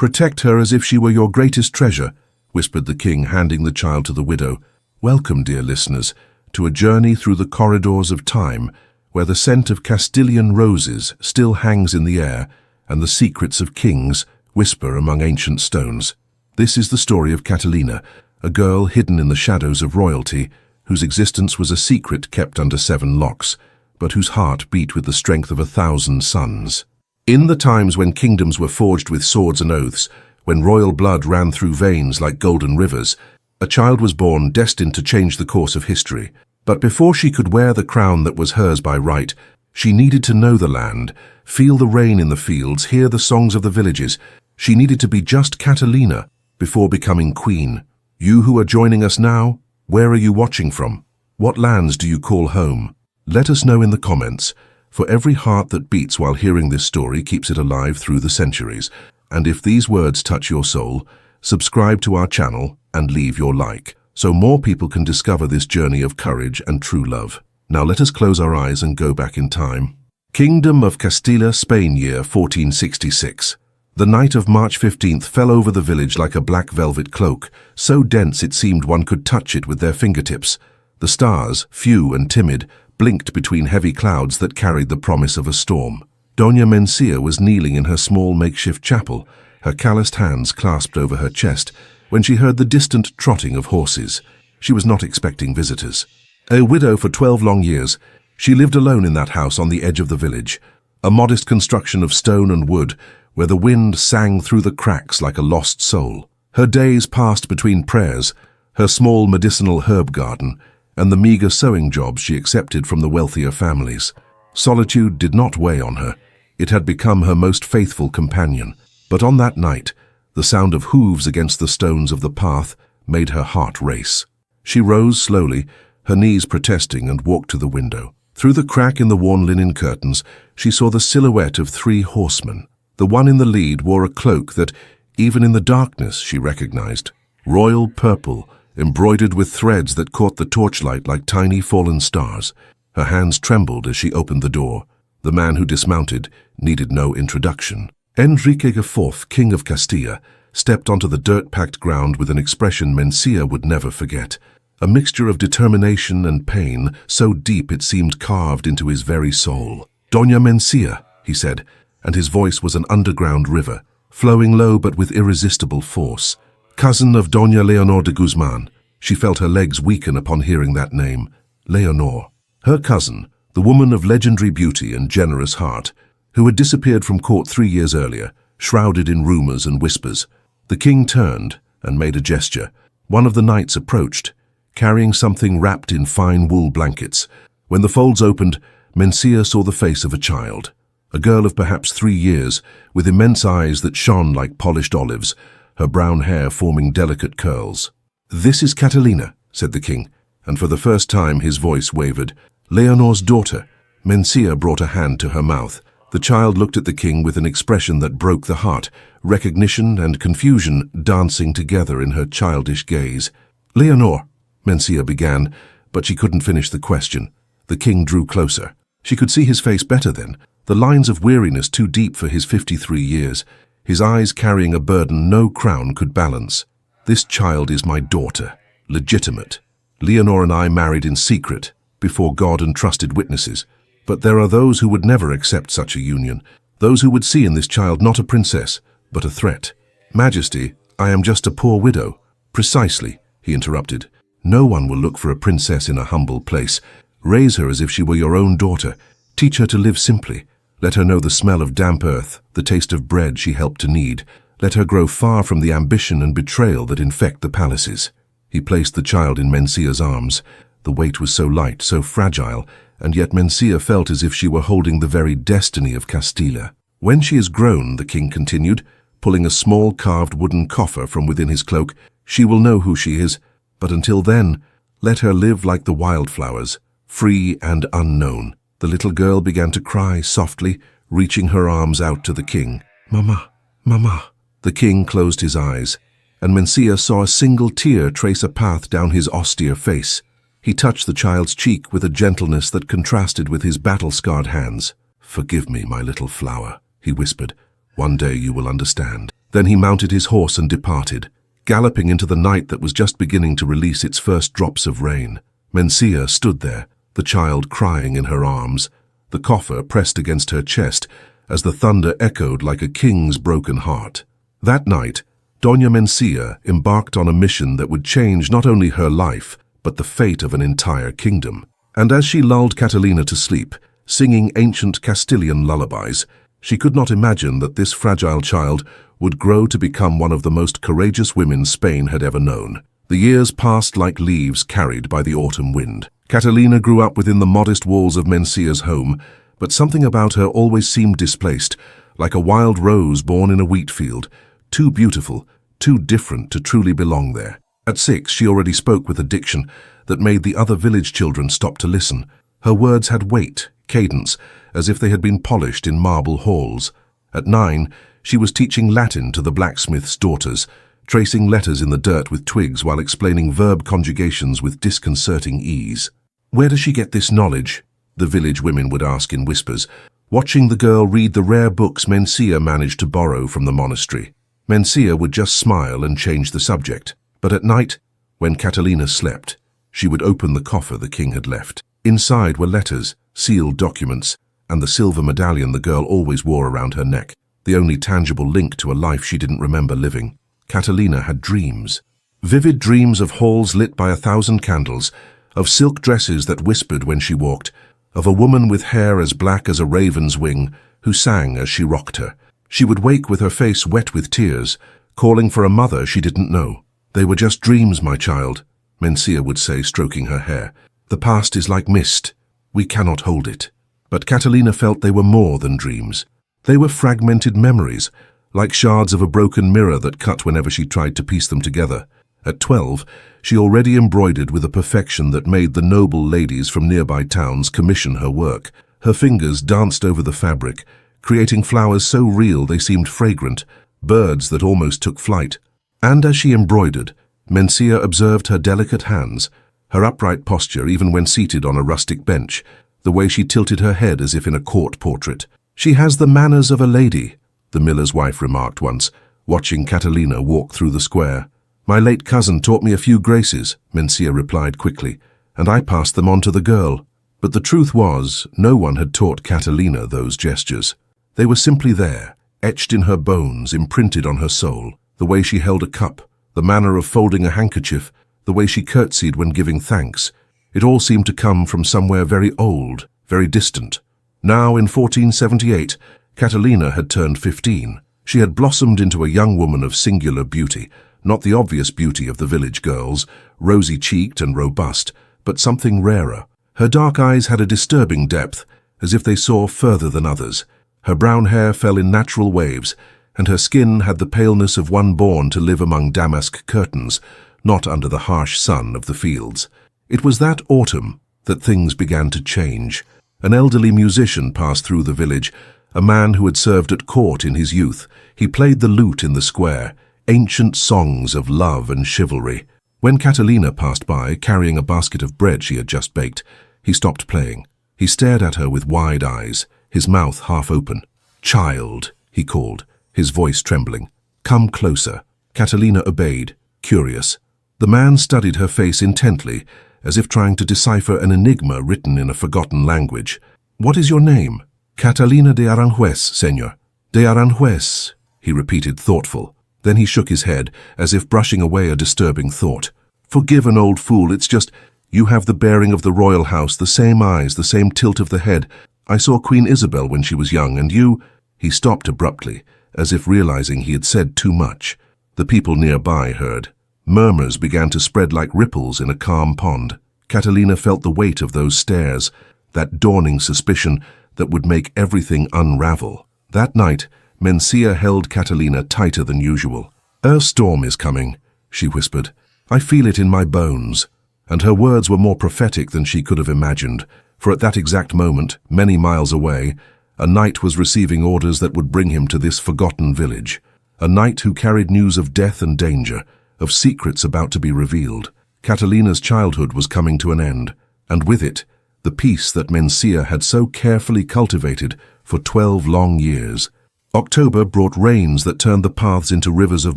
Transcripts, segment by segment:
"Protect her as if she were your greatest treasure," whispered the king, handing the child to the widow. "Welcome, dear listeners, to a journey through the corridors of time, where the scent of Castilian roses still hangs in the air and the secrets of kings whisper among ancient stones. This is the story of Catalina, a girl hidden in the shadows of royalty, whose existence was a secret kept under 7 locks, but whose heart beat with the strength of 1,000 suns. In the times when kingdoms were forged with swords and oaths, when royal blood ran through veins like golden rivers, a child was born destined to change the course of history. But before she could wear the crown that was hers by right, she needed to know the land, feel the rain in the fields, hear the songs of the villages. She needed to be just Catalina before becoming queen. You who are joining us now, where are you watching from? What lands do you call home? Let us know in the comments, for every heart that beats while hearing this story keeps it alive through the centuries. And if these words touch your soul, subscribe to our channel and leave your like, so more people can discover this journey of courage and true love. Now let us close our eyes and go back in time. Kingdom of Castilla, Spain, year 1466. The night of March 15th fell over the village like a black velvet cloak, so dense it seemed one could touch it with their fingertips. The stars, few and timid, blinked between heavy clouds that carried the promise of a storm. Doña Mencía was kneeling in her small makeshift chapel, her calloused hands clasped over her chest, when she heard the distant trotting of horses. She was not expecting visitors. A widow for 12 long years, she lived alone in that house on the edge of the village, a modest construction of stone and wood, where the wind sang through the cracks like a lost soul. Her days passed between prayers, her small medicinal herb garden, and the meager sewing jobs she accepted from the wealthier families. Solitude did not weigh on her. It had become her most faithful companion. But on that night, the sound of hooves against the stones of the path made her heart race. She rose slowly, her knees protesting, and walked to the window. Through the crack in the worn linen curtains, she saw the silhouette of 3 horsemen. The one in the lead wore a cloak that, even in the darkness, she recognized. Royal purple, embroidered with threads that caught the torchlight like tiny fallen stars. Her hands trembled as she opened the door. The man who dismounted needed no introduction. Enrique IV, King of Castilla, stepped onto the dirt-packed ground with an expression Mencía would never forget. A mixture of determination and pain, so deep it seemed carved into his very soul. "Doña Mencía," he said, and his voice was an underground river, flowing low but with irresistible force. Cousin of Doña Leonor de Guzman. She felt her legs weaken upon hearing that name. Leonor. Her cousin, the woman of legendary beauty and generous heart, who had disappeared from court 3 years earlier, shrouded in rumors and whispers. The king turned and made a gesture. One of the knights approached, carrying something wrapped in fine wool blankets. When the folds opened, Mencía saw the face of a child, a girl of perhaps 3 years, with immense eyes that shone like polished olives, her brown hair forming delicate curls. "This is Catalina," said the king, and for the first time his voice wavered. "Leonor's daughter." Mencía brought a hand to her mouth. The child looked at the king with an expression that broke the heart, recognition and confusion dancing together in her childish gaze. "Leonor," Mencía began, but she couldn't finish the question. The king drew closer. She could see his face better then, the lines of weariness too deep for his 53 years, his eyes carrying a burden no crown could balance. "This child is my daughter, legitimate. Leonor and I married in secret, before God and trusted witnesses. But there are those who would never accept such a union, those who would see in this child not a princess, but a threat." "Majesty, I am just a poor widow." "Precisely," he interrupted. "No one will look for a princess in a humble place. Raise her as if she were your own daughter. Teach her to live simply. Let her know the smell of damp earth, the taste of bread she helped to knead. Let her grow far from the ambition and betrayal that infect the palaces." He placed the child in Mencía's arms. The weight was so light, so fragile, and yet Mencía felt as if she were holding the very destiny of Castilla. "When she is grown," the king continued, pulling a small carved wooden coffer from within his cloak, "she will know who she is. But until then, let her live like the wildflowers, free and unknown." The little girl began to cry softly, reaching her arms out to the king. "Mama, Mama." The king closed his eyes, and Mencía saw a single tear trace a path down his austere face. He touched the child's cheek with a gentleness that contrasted with his battle-scarred hands. "Forgive me, my little flower," he whispered. "One day you will understand." Then he mounted his horse and departed, galloping into the night that was just beginning to release its first drops of rain. Mencia stood there, the child crying in her arms, the coffer pressed against her chest as the thunder echoed like a king's broken heart. That night, Doña Mencia embarked on a mission that would change not only her life, but the fate of an entire kingdom. And as she lulled Catalina to sleep, singing ancient Castilian lullabies, she could not imagine that this fragile child would grow to become one of the most courageous women Spain had ever known. The years passed like leaves carried by the autumn wind. Catalina grew up within the modest walls of Mencia's home, but something about her always seemed displaced, like a wild rose born in a wheat field, too beautiful, too different to truly belong there. At 6, she already spoke with a diction that made the other village children stop to listen. Her words had weight, cadence, as if they had been polished in marble halls. At 9, she was teaching Latin to the blacksmith's daughters, tracing letters in the dirt with twigs while explaining verb conjugations with disconcerting ease. "Where does she get this knowledge?" the village women would ask in whispers, watching the girl read the rare books Mencia managed to borrow from the monastery. Mencia would just smile and change the subject. But at night, when Catalina slept, she would open the coffer the king had left. Inside were letters, sealed documents, and the silver medallion the girl always wore around her neck, the only tangible link to a life she didn't remember living. Catalina had dreams. Vivid dreams of halls lit by 1,000 candles, of silk dresses that whispered when she walked, of a woman with hair as black as a raven's wing who sang as she rocked her. She would wake with her face wet with tears, calling for a mother she didn't know. "They were just dreams, my child," Mencia would say, stroking her hair. "The past is like mist. We cannot hold it." But Catalina felt they were more than dreams. They were fragmented memories, like shards of a broken mirror that cut whenever she tried to piece them together. At 12, she already embroidered with a perfection that made the noble ladies from nearby towns commission her work. Her fingers danced over the fabric, creating flowers so real they seemed fragrant, birds that almost took flight. And as she embroidered, Mencia observed her delicate hands, her upright posture even when seated on a rustic bench, the way she tilted her head as if in a court portrait. "She has the manners of a lady," the miller's wife remarked once, watching Catalina walk through the square. "My late cousin taught me a few graces," Mencia replied quickly, "and I passed them on to the girl." But the truth was, no one had taught Catalina those gestures. They were simply there, etched in her bones, imprinted on her soul. The way she held a cup, the manner of folding a handkerchief, the way she curtsied when giving thanks. It all seemed to come from somewhere very old, very distant. Now, in 1478, Catalina had turned 15. She had blossomed into a young woman of singular beauty, not the obvious beauty of the village girls, rosy-cheeked and robust, but something rarer. Her dark eyes had a disturbing depth, as if they saw further than others. Her brown hair fell in natural waves, and her skin had the paleness of one born to live among damask curtains, not under the harsh sun of the fields. It was that autumn that things began to change. An elderly musician passed through the village, a man who had served at court in his youth. He played the lute in the square, ancient songs of love and chivalry. When Catalina passed by, carrying a basket of bread she had just baked, he stopped playing. He stared at her with wide eyes, his mouth half open. "Child," he called, his voice trembling. "Come closer." Catalina obeyed, curious. The man studied her face intently, as if trying to decipher an enigma written in a forgotten language. "What is your name?" "Catalina de Aranjuez, señor." "De Aranjuez," he repeated, thoughtful. Then he shook his head, as if brushing away a disturbing thought. "Forgive an old fool, it's just, you have the bearing of the royal house, the same eyes, the same tilt of the head. I saw Queen Isabel when she was young, and you—" He stopped abruptly, as if realizing he had said too much. The people nearby heard. Murmurs began to spread like ripples in a calm pond. Catalina felt the weight of those stares, that dawning suspicion that would make everything unravel. That night, Mencia held Catalina tighter than usual. "A storm is coming," she whispered. "I feel it in my bones." And her words were more prophetic than she could have imagined, for at that exact moment, many miles away, a knight was receiving orders that would bring him to this forgotten village. A knight who carried news of death and danger, of secrets about to be revealed. Catalina's childhood was coming to an end, and with it, the peace that Mencia had so carefully cultivated for 12 long years. October brought rains that turned the paths into rivers of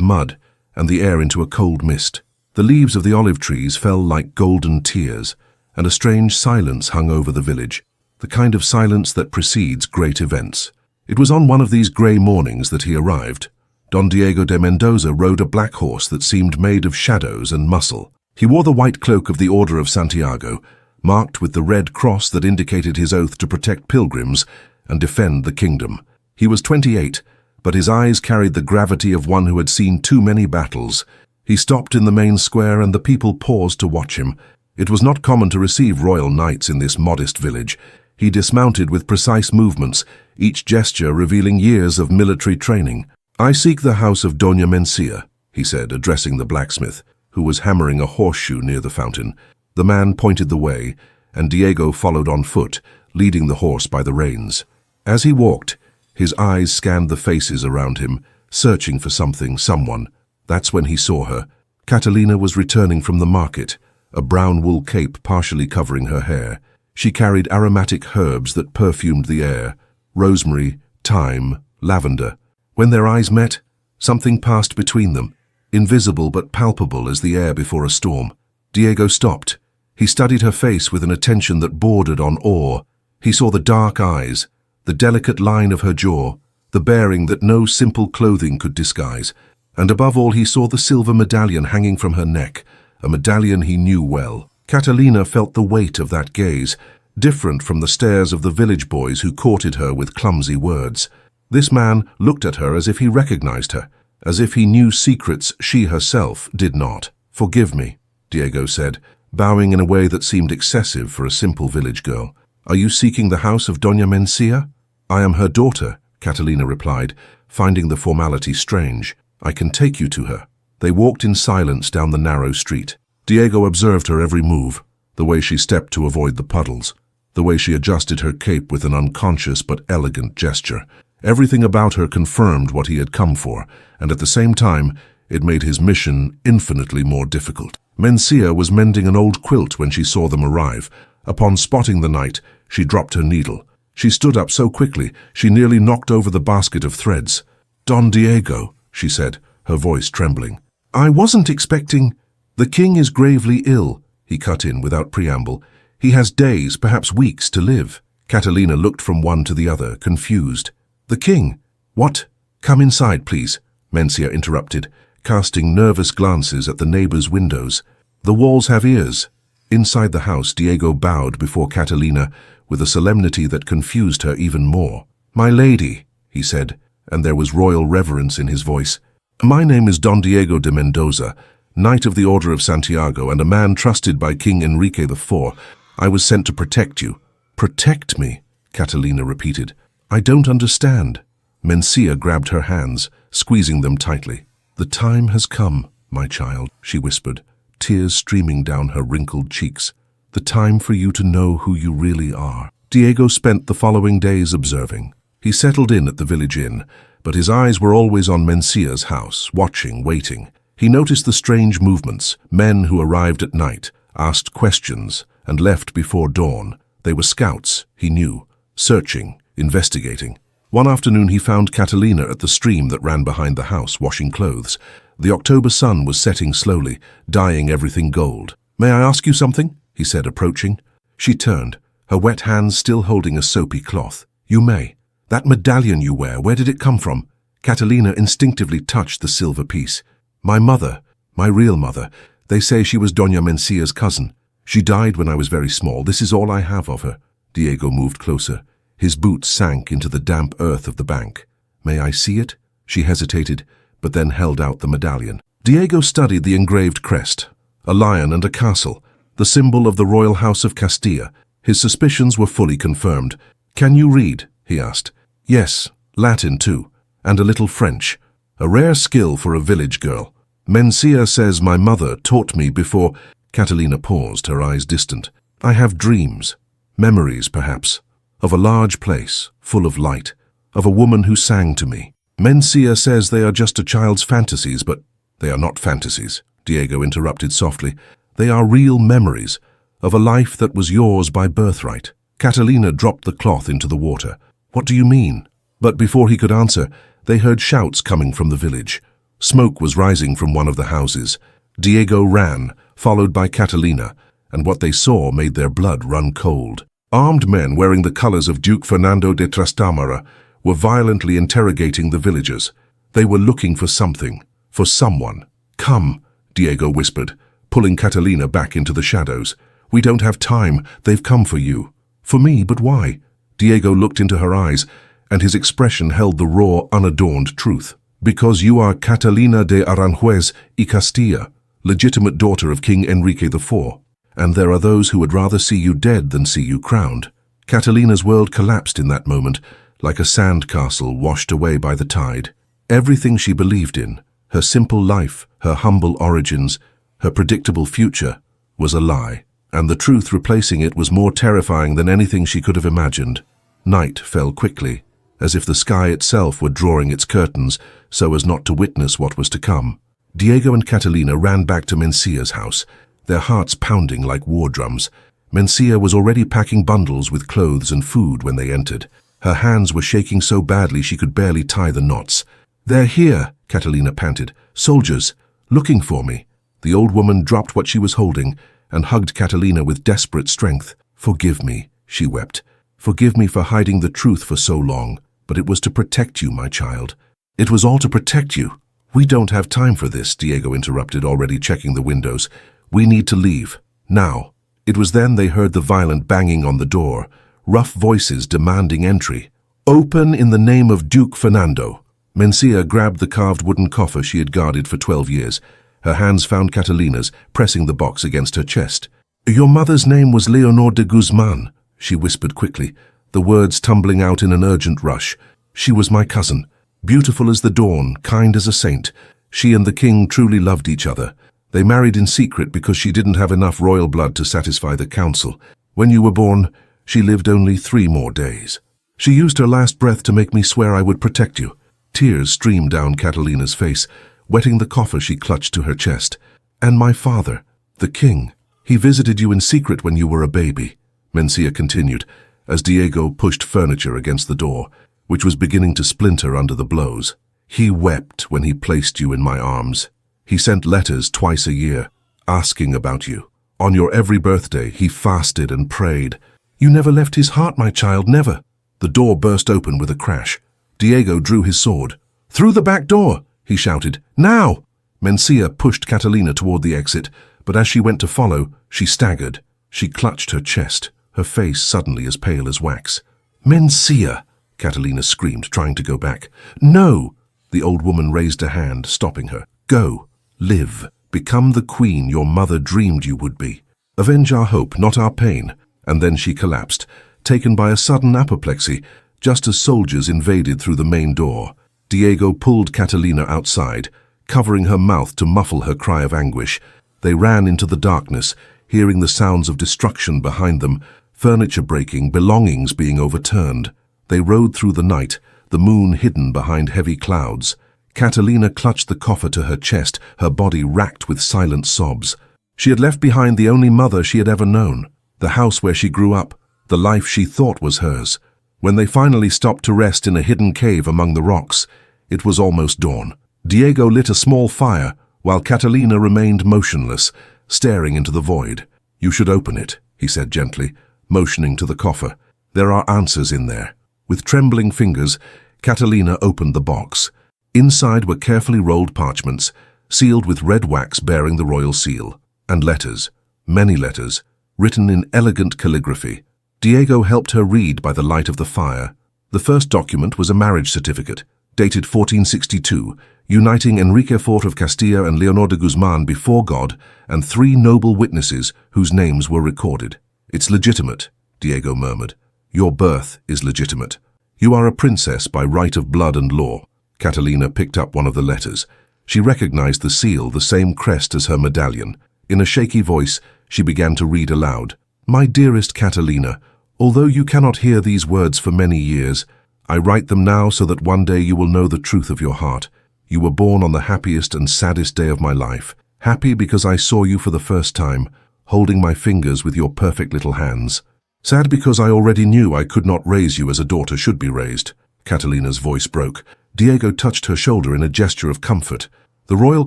mud and the air into a cold mist. The leaves of the olive trees fell like golden tears, and a strange silence hung over the village, the kind of silence that precedes great events. It was on one of these grey mornings that he arrived. Don Diego de Mendoza rode a black horse that seemed made of shadows and muscle. He wore the white cloak of the Order of Santiago, marked with the red cross that indicated his oath to protect pilgrims and defend the kingdom. He was 28, but his eyes carried the gravity of one who had seen too many battles. He stopped in the main square and the people paused to watch him. It was not common to receive royal knights in this modest village. He dismounted with precise movements, each gesture revealing years of military training. "I seek the house of Doña Mencía," he said, addressing the blacksmith, who was hammering a horseshoe near the fountain. The man pointed the way, and Diego followed on foot, leading the horse by the reins. As he walked, his eyes scanned the faces around him, searching for something, someone. That's when he saw her. Catalina was returning from the market, a brown wool cape partially covering her hair. She carried aromatic herbs that perfumed the air, rosemary, thyme, lavender. When their eyes met, something passed between them, invisible but palpable as the air before a storm. Diego stopped. He studied her face with an attention that bordered on awe. He saw the dark eyes, the delicate line of her jaw, the bearing that no simple clothing could disguise. And above all he saw the silver medallion hanging from her neck, a medallion he knew well. Catalina felt the weight of that gaze, different from the stares of the village boys who courted her with clumsy words. This man looked at her as if he recognized her, as if he knew secrets she herself did not. "Forgive me," Diego said, bowing in a way that seemed excessive for a simple village girl. "Are you seeking the house of Doña Mencía?" "I am her daughter," Catalina replied, finding the formality strange. "I can take you to her." They walked in silence down the narrow street. Diego observed her every move, the way she stepped to avoid the puddles, the way she adjusted her cape with an unconscious but elegant gesture. Everything about her confirmed what he had come for, and at the same time, it made his mission infinitely more difficult. Mencía was mending an old quilt when she saw them arrive. Upon spotting the knight, she dropped her needle. She stood up so quickly, she nearly knocked over the basket of threads. "Don Diego," she said, her voice trembling. "I wasn't expecting—" "The king is gravely ill," he cut in without preamble. "He has days, perhaps weeks, to live." Catalina looked from one to the other, confused. "The king? What? Come inside, please," Mencía interrupted, casting nervous glances at the neighbors' windows. "The walls have ears." Inside the house, Diego bowed before Catalina with a solemnity that confused her even more. "My lady," he said, and there was royal reverence in his voice. "My name is Don Diego de Mendoza, Knight of the Order of Santiago and a man trusted by King Enrique IV. I was sent to protect you." "Protect me?" Catalina repeated. "I don't understand." Mencía grabbed her hands, squeezing them tightly. "The time has come, my child," she whispered, tears streaming down her wrinkled cheeks. "The time for you to know who you really are." Diego spent the following days observing. He settled in at the village inn, but his eyes were always on Mencía's house, watching, waiting. He noticed the strange movements, men who arrived at night, asked questions, and left before dawn. They were scouts, he knew, searching, investigating. One afternoon he found Catalina at the stream that ran behind the house, washing clothes. The October sun was setting slowly, dyeing everything gold. "May I ask you something?" he said, approaching. She turned, her wet hands still holding a soapy cloth. "You may. That medallion you wear, where did it come from?" Catalina instinctively touched the silver piece. "My mother, my real mother. They say she was Doña Mencía's cousin. She died when I was very small. This is all I have of her." Diego moved closer. His boots sank into the damp earth of the bank. "May I see it?" She hesitated, but then held out the medallion. Diego studied the engraved crest, a lion and a castle, the symbol of the royal house of Castilla. His suspicions were fully confirmed. "Can you read?" he asked. "Yes, Latin too, and a little French. A rare skill for a village girl. Mencía says my mother taught me before—" Catalina paused, her eyes distant. "I have dreams, memories perhaps, of a large place, full of light, of a woman who sang to me. Mencía says they are just a child's fantasies, but they are not fantasies," Diego interrupted softly. "They are real memories of a life that was yours by birthright." Catalina dropped the cloth into the water. "What do you mean?" But before he could answer, they heard shouts coming from the village. Smoke was rising from one of the houses. Diego ran, followed by Catalina, and what they saw made their blood run cold. Armed men wearing the colors of Duke Fernando de Trastamara were violently interrogating the villagers. They were looking for something, for someone. "Come," Diego whispered, pulling Catalina back into the shadows. "We don't have time. They've come for you." "For me, but why?" Diego looked into her eyes, and his expression held the raw, unadorned truth. "Because you are Catalina de Aranjuez y Castilla, legitimate daughter of King Enrique IV, and there are those who would rather see you dead than see you crowned." Catalina's world collapsed in that moment, like a sand castle washed away by the tide. Everything she believed in, her simple life, her humble origins, her predictable future, was a lie, and the truth replacing it was more terrifying than anything she could have imagined. Night fell quickly, as if the sky itself were drawing its curtains so as not to witness what was to come. Diego and Catalina ran back to Mencia's house, their hearts pounding like war drums. Mencia was already packing bundles with clothes and food when they entered. Her hands were shaking so badly she could barely tie the knots. "They're here," Catalina panted. "Soldiers, looking for me." The old woman dropped what she was holding and hugged Catalina with desperate strength. "Forgive me," she wept. "Forgive me for hiding the truth for so long, but it was to protect you, my child. It was all to protect you." "We don't have time for this," Diego interrupted, already checking the windows. "We need to leave. Now." It was then they heard the violent banging on the door, rough voices demanding entry. "Open in the name of Duke Fernando." Mencia grabbed the carved wooden coffer she had guarded for 12 years. Her hands found Catalina's, pressing the box against her chest. "Your mother's name was Leonor de Guzman," she whispered quickly, the words tumbling out in an urgent rush. "She was my cousin. Beautiful as the dawn, kind as a saint. She and the king truly loved each other. They married in secret because she didn't have enough royal blood to satisfy the council. When you were born, she lived only 3 more days. She used her last breath to make me swear I would protect you." Tears streamed down Catalina's face, wetting the coffer she clutched to her chest. "And my father, the king, he visited you in secret when you were a baby," Mencia continued, as Diego pushed furniture against the door, which was beginning to splinter under the blows. "He wept when he placed you in my arms. He sent letters twice a year, asking about you. On your every birthday, he fasted and prayed. You never left his heart, my child, never." The door burst open with a crash. Diego drew his sword. "Through the back door!" he shouted. "Now!" Mencia pushed Catalina toward the exit, but as she went to follow, she staggered. She clutched her chest, her face suddenly as pale as wax. "Mencia!" Catalina screamed, trying to go back. "No!" The old woman raised a hand, stopping her. "Go. Live. Become the queen your mother dreamed you would be. Avenge our hope, not our pain." And then she collapsed, taken by a sudden apoplexy, just as soldiers invaded through the main door. Diego pulled Catalina outside, covering her mouth to muffle her cry of anguish. They ran into the darkness, hearing the sounds of destruction behind them, furniture breaking, belongings being overturned. They rode through the night, the moon hidden behind heavy clouds. Catalina clutched the coffer to her chest, her body racked with silent sobs. She had left behind the only mother she had ever known, the house where she grew up, the life she thought was hers. When they finally stopped to rest in a hidden cave among the rocks, it was almost dawn. Diego lit a small fire, while Catalina remained motionless, staring into the void. "You should open it," he said gently, motioning to the coffer. "There are answers in there." With trembling fingers, Catalina opened the box. Inside were carefully rolled parchments, sealed with red wax bearing the royal seal, and letters, many letters, written in elegant calligraphy. Diego helped her read by the light of the fire. The first document was a marriage certificate, dated 1462, uniting Enrique IV of Castilla and Leonor de Guzman before God and 3 noble witnesses whose names were recorded. "It's legitimate," Diego murmured. "Your birth is legitimate. You are a princess by right of blood and law." Catalina picked up one of the letters. She recognized the seal, the same crest as her medallion. In a shaky voice, she began to read aloud. "My dearest Catalina, although you cannot hear these words for many years, I write them now so that one day you will know the truth of your heart. You were born on the happiest and saddest day of my life. Happy because I saw you for the first time, holding my fingers with your perfect little hands. Sad because I already knew I could not raise you as a daughter should be raised. Catalina's voice broke. Diego touched her shoulder in a gesture of comfort. The Royal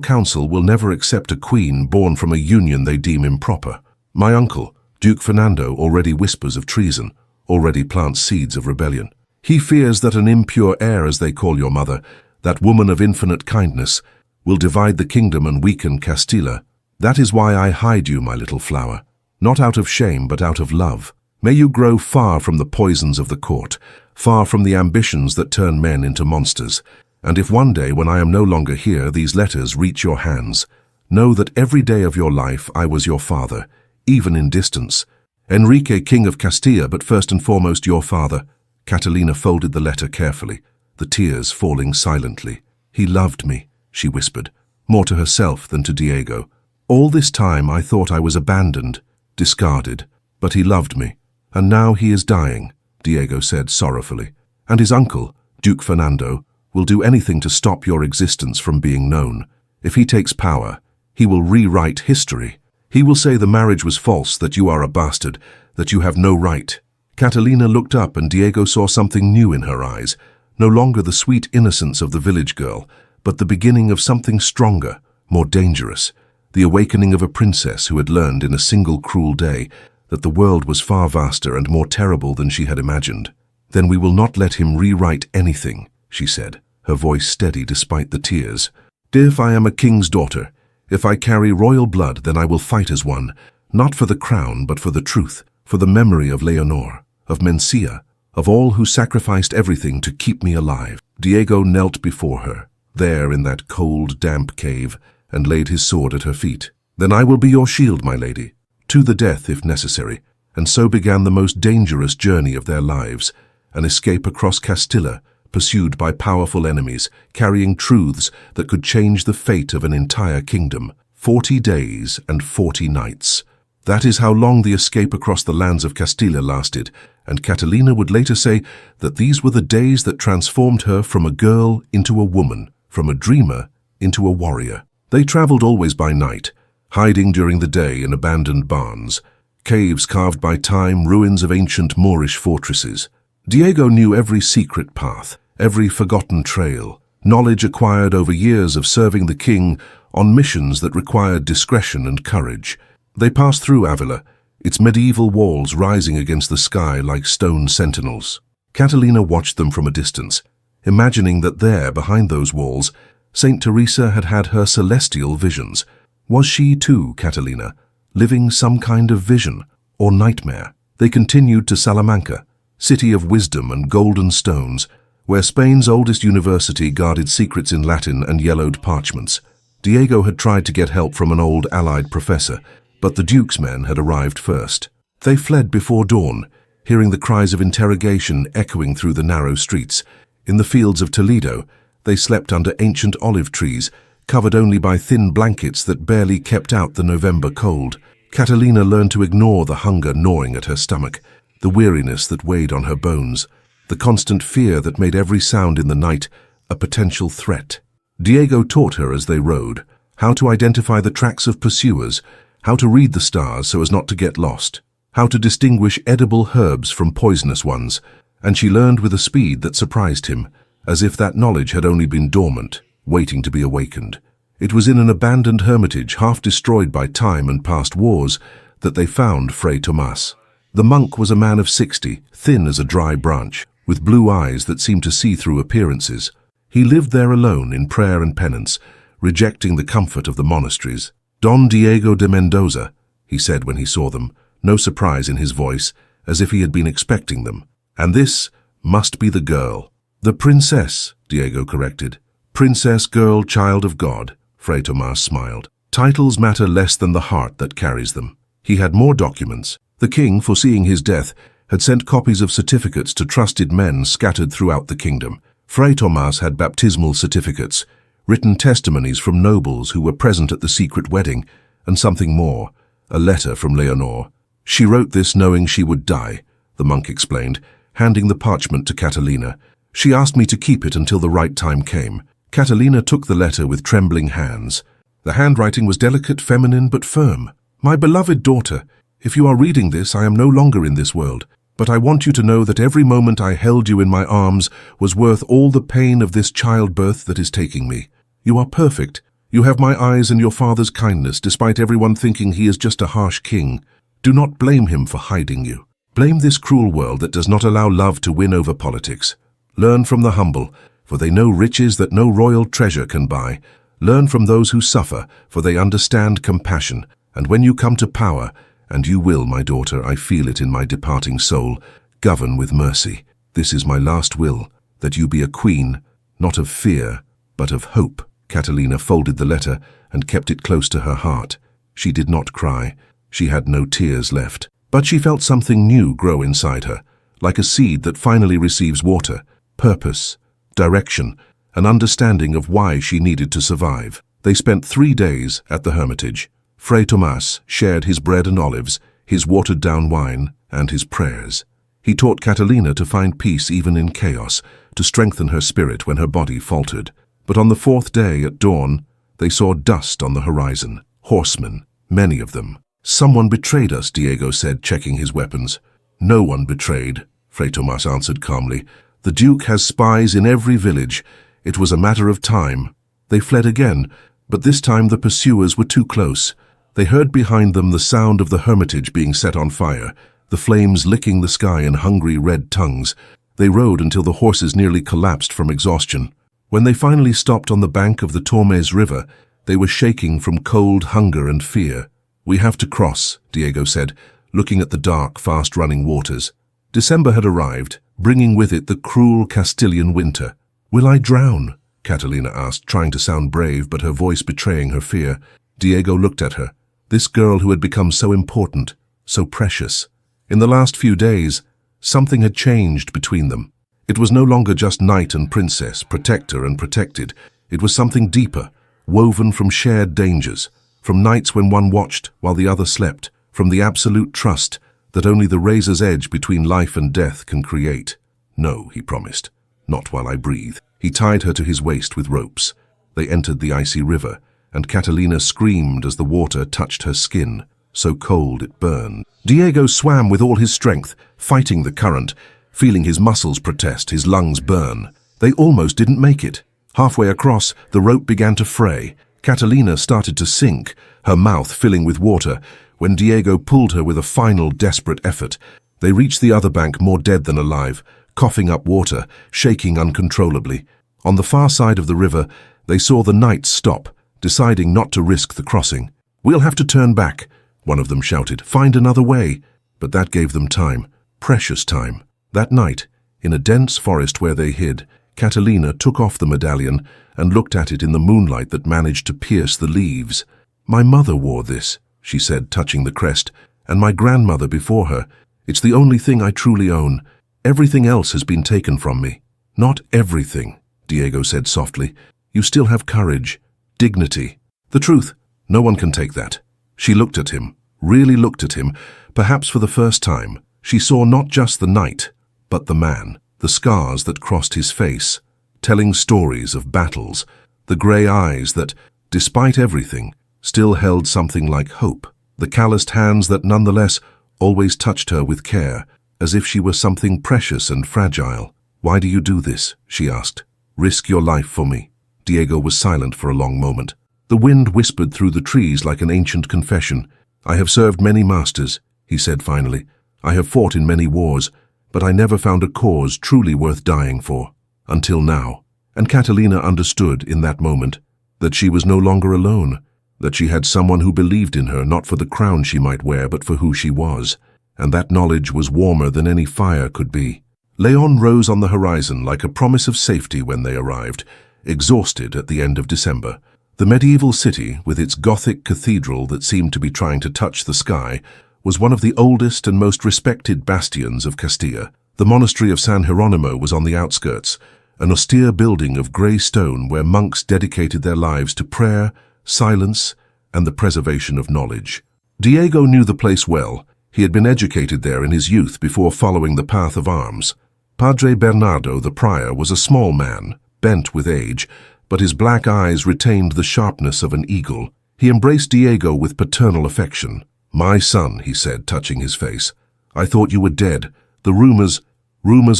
Council will never accept a queen born from a union they deem improper. My uncle, Duke Fernando, already whispers of treason, already plants seeds of rebellion. He fears that an impure heir, as they call your mother, that woman of infinite kindness, will divide the kingdom and weaken Castilla. That is why I hide you, my little flower. Not out of shame, but out of love. May you grow far from the poisons of the court, far from the ambitions that turn men into monsters. And if one day, when I am no longer here, these letters reach your hands, know that every day of your life I was your father, even in distance. Enrique, King of Castilla, but first and foremost your father. Catalina folded the letter carefully, the tears falling silently. He loved me, she whispered, more to herself than to Diego. All this time I thought I was abandoned, discarded, but he loved me. And now he is dying, Diego said sorrowfully. And his uncle, Duke Fernando, will do anything to stop your existence from being known. If he takes power, he will rewrite history. He will say the marriage was false, that you are a bastard, that you have no right. Catalina looked up and Diego saw something new in her eyes, no longer the sweet innocence of the village girl, but the beginning of something stronger, more dangerous, the awakening of a princess who had learned in a single cruel day that the world was far vaster and more terrible than she had imagined. Then we will not let him rewrite anything, she said, her voice steady despite the tears. If I am a king's daughter, if I carry royal blood, then I will fight as one, not for the crown, but for the truth, for the memory of Leonor, of Mencia, of all who sacrificed everything to keep me alive. Diego knelt before her, there in that cold, damp cave, and laid his sword at her feet. Then I will be your shield, my lady, to the death if necessary. And so began the most dangerous journey of their lives, an escape across Castilla, pursued by powerful enemies, carrying truths that could change the fate of an entire kingdom. 40 days and 40 nights. That is how long the escape across the lands of Castilla lasted, and Catalina would later say that these were the days that transformed her from a girl into a woman, from a dreamer into a warrior. They traveled always by night, hiding during the day in abandoned barns, caves carved by time, ruins of ancient Moorish fortresses. Diego knew every secret path, every forgotten trail, knowledge acquired over years of serving the king on missions that required discretion and courage. They passed through Avila, its medieval walls rising against the sky like stone sentinels. Catalina watched them from a distance, imagining that there, behind those walls, Saint Teresa had had her celestial visions. Was she too, Catalina, living some kind of vision or nightmare? They continued to Salamanca, city of wisdom and golden stones, where Spain's oldest university guarded secrets in Latin and yellowed parchments. Diego had tried to get help from an old allied professor, but the Duke's men had arrived first. They fled before dawn, hearing the cries of interrogation echoing through the narrow streets. In the fields of Toledo, they slept under ancient olive trees, covered only by thin blankets that barely kept out the November cold. Catalina learned to ignore the hunger gnawing at her stomach, the weariness that weighed on her bones, the constant fear that made every sound in the night a potential threat. Diego taught her as they rode how to identify the tracks of pursuers, how to read the stars so as not to get lost, how to distinguish edible herbs from poisonous ones, and she learned with a speed that surprised him, as if that knowledge had only been dormant, waiting to be awakened. It was in an abandoned hermitage, half destroyed by time and past wars, that they found Fray Tomas. The monk was a man of 60, thin as a dry branch, with blue eyes that seemed to see through appearances. He lived there alone in prayer and penance, rejecting the comfort of the monasteries. Don Diego de Mendoza, he said when he saw them, no surprise in his voice, as if he had been expecting them. And this must be the girl. The princess, Diego corrected. Princess, girl, child of God, Fray Tomas smiled. Titles matter less than the heart that carries them. He had more documents. The king, foreseeing his death, had sent copies of certificates to trusted men scattered throughout the kingdom. Fray Tomas had baptismal certificates, written testimonies from nobles who were present at the secret wedding, and something more, a letter from Leonor. She wrote this knowing she would die, the monk explained, handing the parchment to Catalina. She asked me to keep it until the right time came. Catalina took the letter with trembling hands. The handwriting was delicate, feminine, but firm. My beloved daughter, if you are reading this, I am no longer in this world. But I want you to know that every moment I held you in my arms was worth all the pain of this childbirth that is taking me. You are perfect. You have my eyes and your father's kindness, despite everyone thinking he is just a harsh king. Do not blame him for hiding you. Blame this cruel world that does not allow love to win over politics. Learn from the humble, for they know riches that no royal treasure can buy. Learn from those who suffer, for they understand compassion. And when you come to power, and you will, my daughter, I feel it in my departing soul, govern with mercy. This is my last will, that you be a queen, not of fear, but of hope. Catalina folded the letter and kept it close to her heart. She did not cry. She had no tears left. But she felt something new grow inside her, like a seed that finally receives water, purpose, direction, an understanding of why she needed to survive. They spent 3 days at the hermitage. Fray Tomas shared his bread and olives, his watered-down wine, and his prayers. He taught Catalina to find peace even in chaos, to strengthen her spirit when her body faltered. But on the 4th day at dawn, they saw dust on the horizon, horsemen, many of them. Someone betrayed us, Diego said, checking his weapons. No one betrayed, Fray Tomas answered calmly. The Duke has spies in every village. It was a matter of time. They fled again, but this time the pursuers were too close. They heard behind them the sound of the hermitage being set on fire, the flames licking the sky in hungry red tongues. They rode until the horses nearly collapsed from exhaustion. When they finally stopped on the bank of the Tormes River, they were shaking from cold, hunger, and fear. We have to cross, Diego said, looking at the dark, fast-running waters. December had arrived, bringing with it the cruel Castilian winter. Will I drown? Catalina asked, trying to sound brave, but her voice betraying her fear. Diego looked at her. This girl who had become so important, so precious. In the last few days, something had changed between them. It was no longer just knight and princess, protector and protected. It was something deeper, woven from shared dangers, from nights when one watched while the other slept, from the absolute trust that only the razor's edge between life and death can create. No, he promised, not while I breathe. He tied her to his waist with ropes. They entered the icy river, and Catalina screamed as the water touched her skin, so cold it burned. Diego swam with all his strength, fighting the current, feeling his muscles protest, his lungs burn. They almost didn't make it. Halfway across, the rope began to fray. Catalina started to sink, her mouth filling with water, when Diego pulled her with a final desperate effort. They reached the other bank more dead than alive, coughing up water, shaking uncontrollably. On the far side of the river, they saw the knights stop, deciding not to risk the crossing. We'll have to turn back, one of them shouted. Find another way. But that gave them time, precious time. That night, in a dense forest where they hid, Catalina took off the medallion and looked at it in the moonlight that managed to pierce the leaves. My mother wore this, she said, touching the crest, and my grandmother before her. It's the only thing I truly own. Everything else has been taken from me. Not everything, Diego said softly. You still have courage, dignity. The truth, no one can take that. She looked at him, really looked at him, perhaps for the first time. She saw not just the knight, but the man, the scars that crossed his face, telling stories of battles, the grey eyes that, despite everything, still held something like hope, the calloused hands that nonetheless always touched her with care, as if she were something precious and fragile. Why do you do this? She asked. Risk your life for me. Diego was silent for a long moment. The wind whispered through the trees like an ancient confession. I have served many masters, he said finally. I have fought in many wars, but I never found a cause truly worth dying for. Until now. And Catalina understood in that moment that she was no longer alone, that she had someone who believed in her not for the crown she might wear but for who she was, and that knowledge was warmer than any fire could be. Leon rose on the horizon like a promise of safety when they arrived, exhausted at the end of December. The medieval city, with its Gothic cathedral that seemed to be trying to touch the sky, was one of the oldest and most respected bastions of Castilla. The monastery of San Jeronimo was on the outskirts, an austere building of grey stone where monks dedicated their lives to prayer, silence, and the preservation of knowledge. Diego knew the place well. He had been educated there in his youth before following the path of arms. Padre Bernardo, the prior, was a small man, bent with age, but his black eyes retained the sharpness of an eagle. He embraced Diego with paternal affection. My son, he said, touching his face. I thought you were dead, The rumors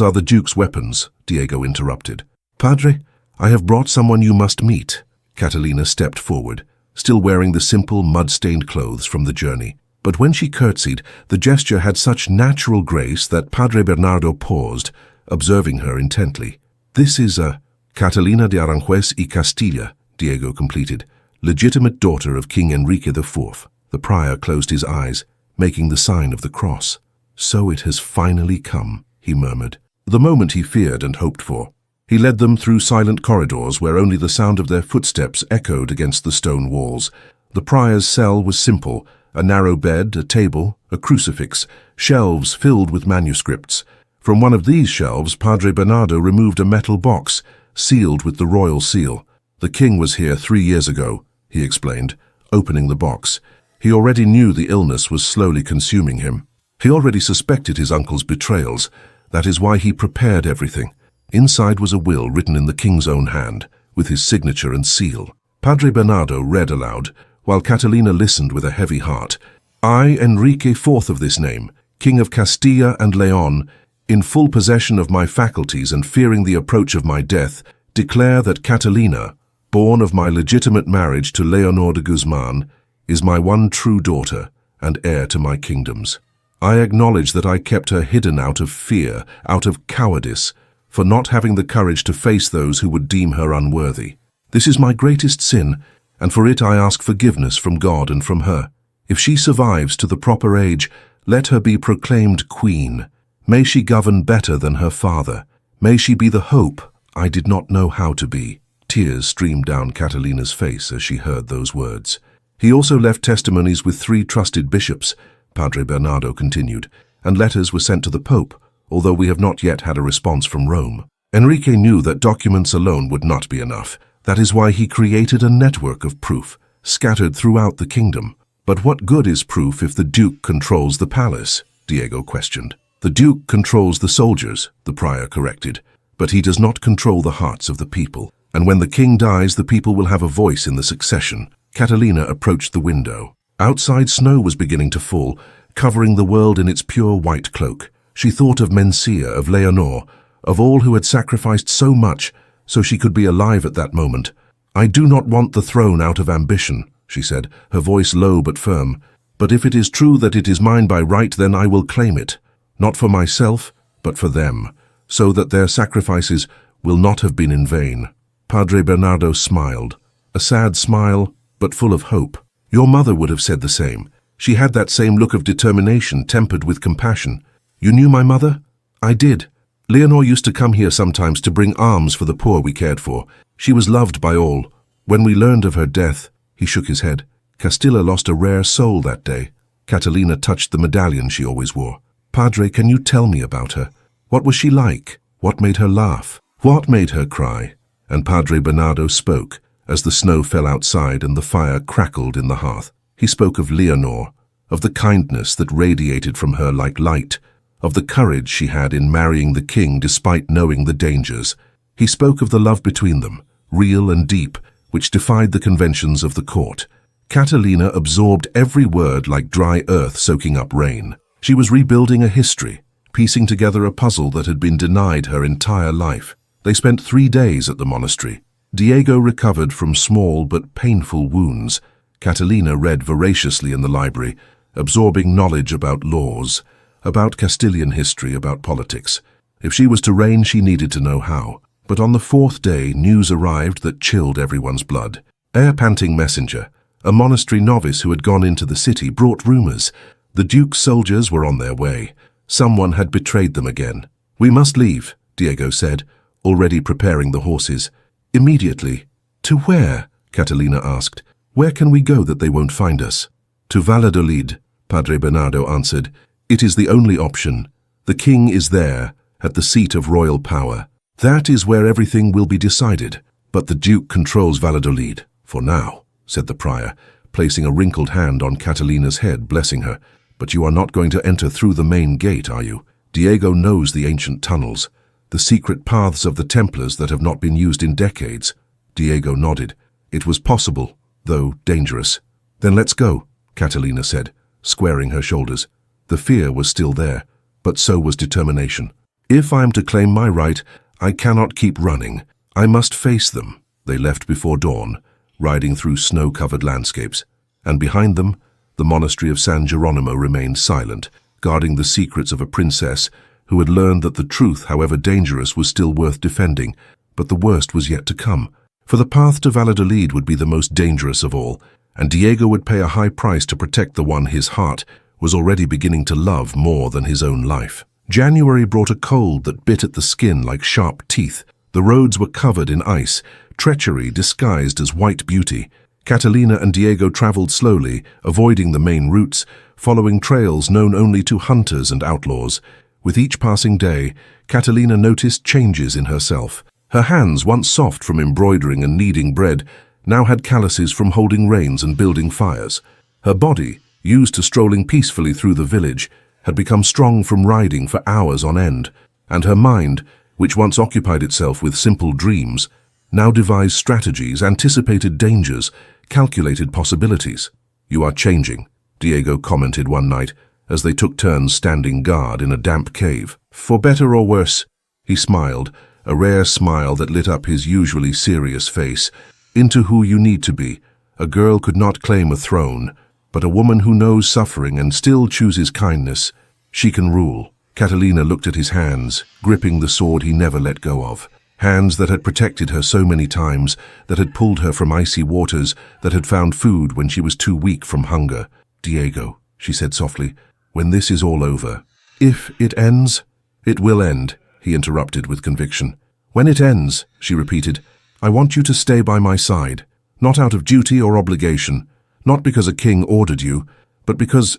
are the Duke's weapons, Diego interrupted. Padre, I have brought someone you must meet. Catalina stepped forward, still wearing the simple, mud-stained clothes from the journey. But when she curtsied, the gesture had such natural grace that Padre Bernardo paused, observing her intently. This is Catalina de Aranjuez y Castilla, Diego completed, legitimate daughter of King Enrique IV. The prior closed his eyes, making the sign of the cross. So it has finally come, he murmured, the moment he feared and hoped for. He led them through silent corridors where only the sound of their footsteps echoed against the stone walls. The prior's cell was simple, a narrow bed, a table, a crucifix, shelves filled with manuscripts. From one of these shelves, Padre Bernardo removed a metal box, sealed with the royal seal. The king was here 3 years ago, he explained, opening the box. He already knew the illness was slowly consuming him. He already suspected his uncle's betrayals. That is why he prepared everything. Inside was a will written in the king's own hand, with his signature and seal. Padre Bernardo read aloud, while Catalina listened with a heavy heart. I, Enrique IV of this name, King of Castilla and Leon, in full possession of my faculties and fearing the approach of my death, declare that Catalina, born of my legitimate marriage to Leonor de Guzman, is my one true daughter and heir to my kingdoms. I acknowledge that I kept her hidden out of fear, out of cowardice, for not having the courage to face those who would deem her unworthy. This is my greatest sin, and for it I ask forgiveness from God and from her. If she survives to the proper age, let her be proclaimed queen. May she govern better than her father. May she be the hope I did not know how to be. Tears streamed down Catalina's face as she heard those words. He also left testimonies with 3 trusted bishops, Padre Bernardo continued, and letters were sent to the Pope, although we have not yet had a response from Rome. Enrique knew that documents alone would not be enough. That is why he created a network of proof, scattered throughout the kingdom. But what good is proof if the Duke controls the palace? Diego questioned. The Duke controls the soldiers, the prior corrected, but he does not control the hearts of the people. And when the king dies, the people will have a voice in the succession. Catalina approached the window. Outside, snow was beginning to fall, covering the world in its pure white cloak. She thought of Mencia, of Leonor, of all who had sacrificed so much so she could be alive at that moment. I do not want the throne out of ambition, she said, her voice low but firm. But if it is true that it is mine by right, then I will claim it, not for myself, but for them, so that their sacrifices will not have been in vain. Padre Bernardo smiled, a sad smile, but full of hope. Your mother would have said the same. She had that same look of determination tempered with compassion. You knew my mother? I did. Leonor used to come here sometimes to bring alms for the poor we cared for. She was loved by all. When we learned of her death, he shook his head. Castilla lost a rare soul that day. Catalina touched the medallion she always wore. Padre, can you tell me about her? What was she like? What made her laugh? What made her cry? And Padre Bernardo spoke, as the snow fell outside and the fire crackled in the hearth. He spoke of Leonor, of the kindness that radiated from her like light, of the courage she had in marrying the king despite knowing the dangers. He spoke of the love between them, real and deep, which defied the conventions of the court. Catalina absorbed every word like dry earth soaking up rain. She was rebuilding a history, piecing together a puzzle that had been denied her entire life. They spent 3 days at the monastery. Diego recovered from small but painful wounds. Catalina read voraciously in the library, absorbing knowledge about laws, about Castilian history, about politics. If she was to reign, she needed to know how. But on the 4th day, news arrived that chilled everyone's blood. A panting messenger, a monastery novice who had gone into the city, brought rumors. The Duke's soldiers were on their way. Someone had betrayed them again. We must leave, Diego said, already preparing the horses. Immediately. To where? Catalina asked. Where can we go that they won't find us? To Valladolid, Padre Bernardo answered. It is the only option. The king is there, at the seat of royal power. That is where everything will be decided. But the Duke controls Valladolid, for now, said the prior, placing a wrinkled hand on Catalina's head, blessing her. But you are not going to enter through the main gate, are you? Diego knows the ancient tunnels, the secret paths of the Templars that have not been used in decades. Diego nodded. It was possible, though dangerous. Then let's go, Catalina said, squaring her shoulders. The fear was still there, but so was determination. If I am to claim my right, I cannot keep running. I must face them. They left before dawn, riding through snow-covered landscapes, and behind them, the monastery of San Geronimo remained silent, guarding the secrets of a princess who had learned that the truth, however dangerous, was still worth defending, but the worst was yet to come. For the path to Valladolid would be the most dangerous of all, and Diego would pay a high price to protect the one his heart was already beginning to love more than his own life. January brought a cold that bit at the skin like sharp teeth. The roads were covered in ice, treachery disguised as white beauty. Catalina and Diego traveled slowly, avoiding the main routes, following trails known only to hunters and outlaws. With each passing day, Catalina noticed changes in herself. Her hands, once soft from embroidering and kneading bread, now had calluses from holding reins and building fires. Her body, used to strolling peacefully through the village, had become strong from riding for hours on end, and her mind, which once occupied itself with simple dreams, now devised strategies, anticipated dangers, calculated possibilities. "You are changing," Diego commented one night, as they took turns standing guard in a damp cave. "For better or worse," he smiled, a rare smile that lit up his usually serious face. "Into who you need to be. A girl could not claim a throne, but a woman who knows suffering and still chooses kindness, she can rule." Catalina looked at his hands, gripping the sword he never let go of. Hands that had protected her so many times, that had pulled her from icy waters, that had found food when she was too weak from hunger. "Diego," she said softly, "when this is all over, if it ends—" "It will end," he interrupted with conviction. "When it ends," she repeated, "I want you to stay by my side, not out of duty or obligation, not because a king ordered you, but because...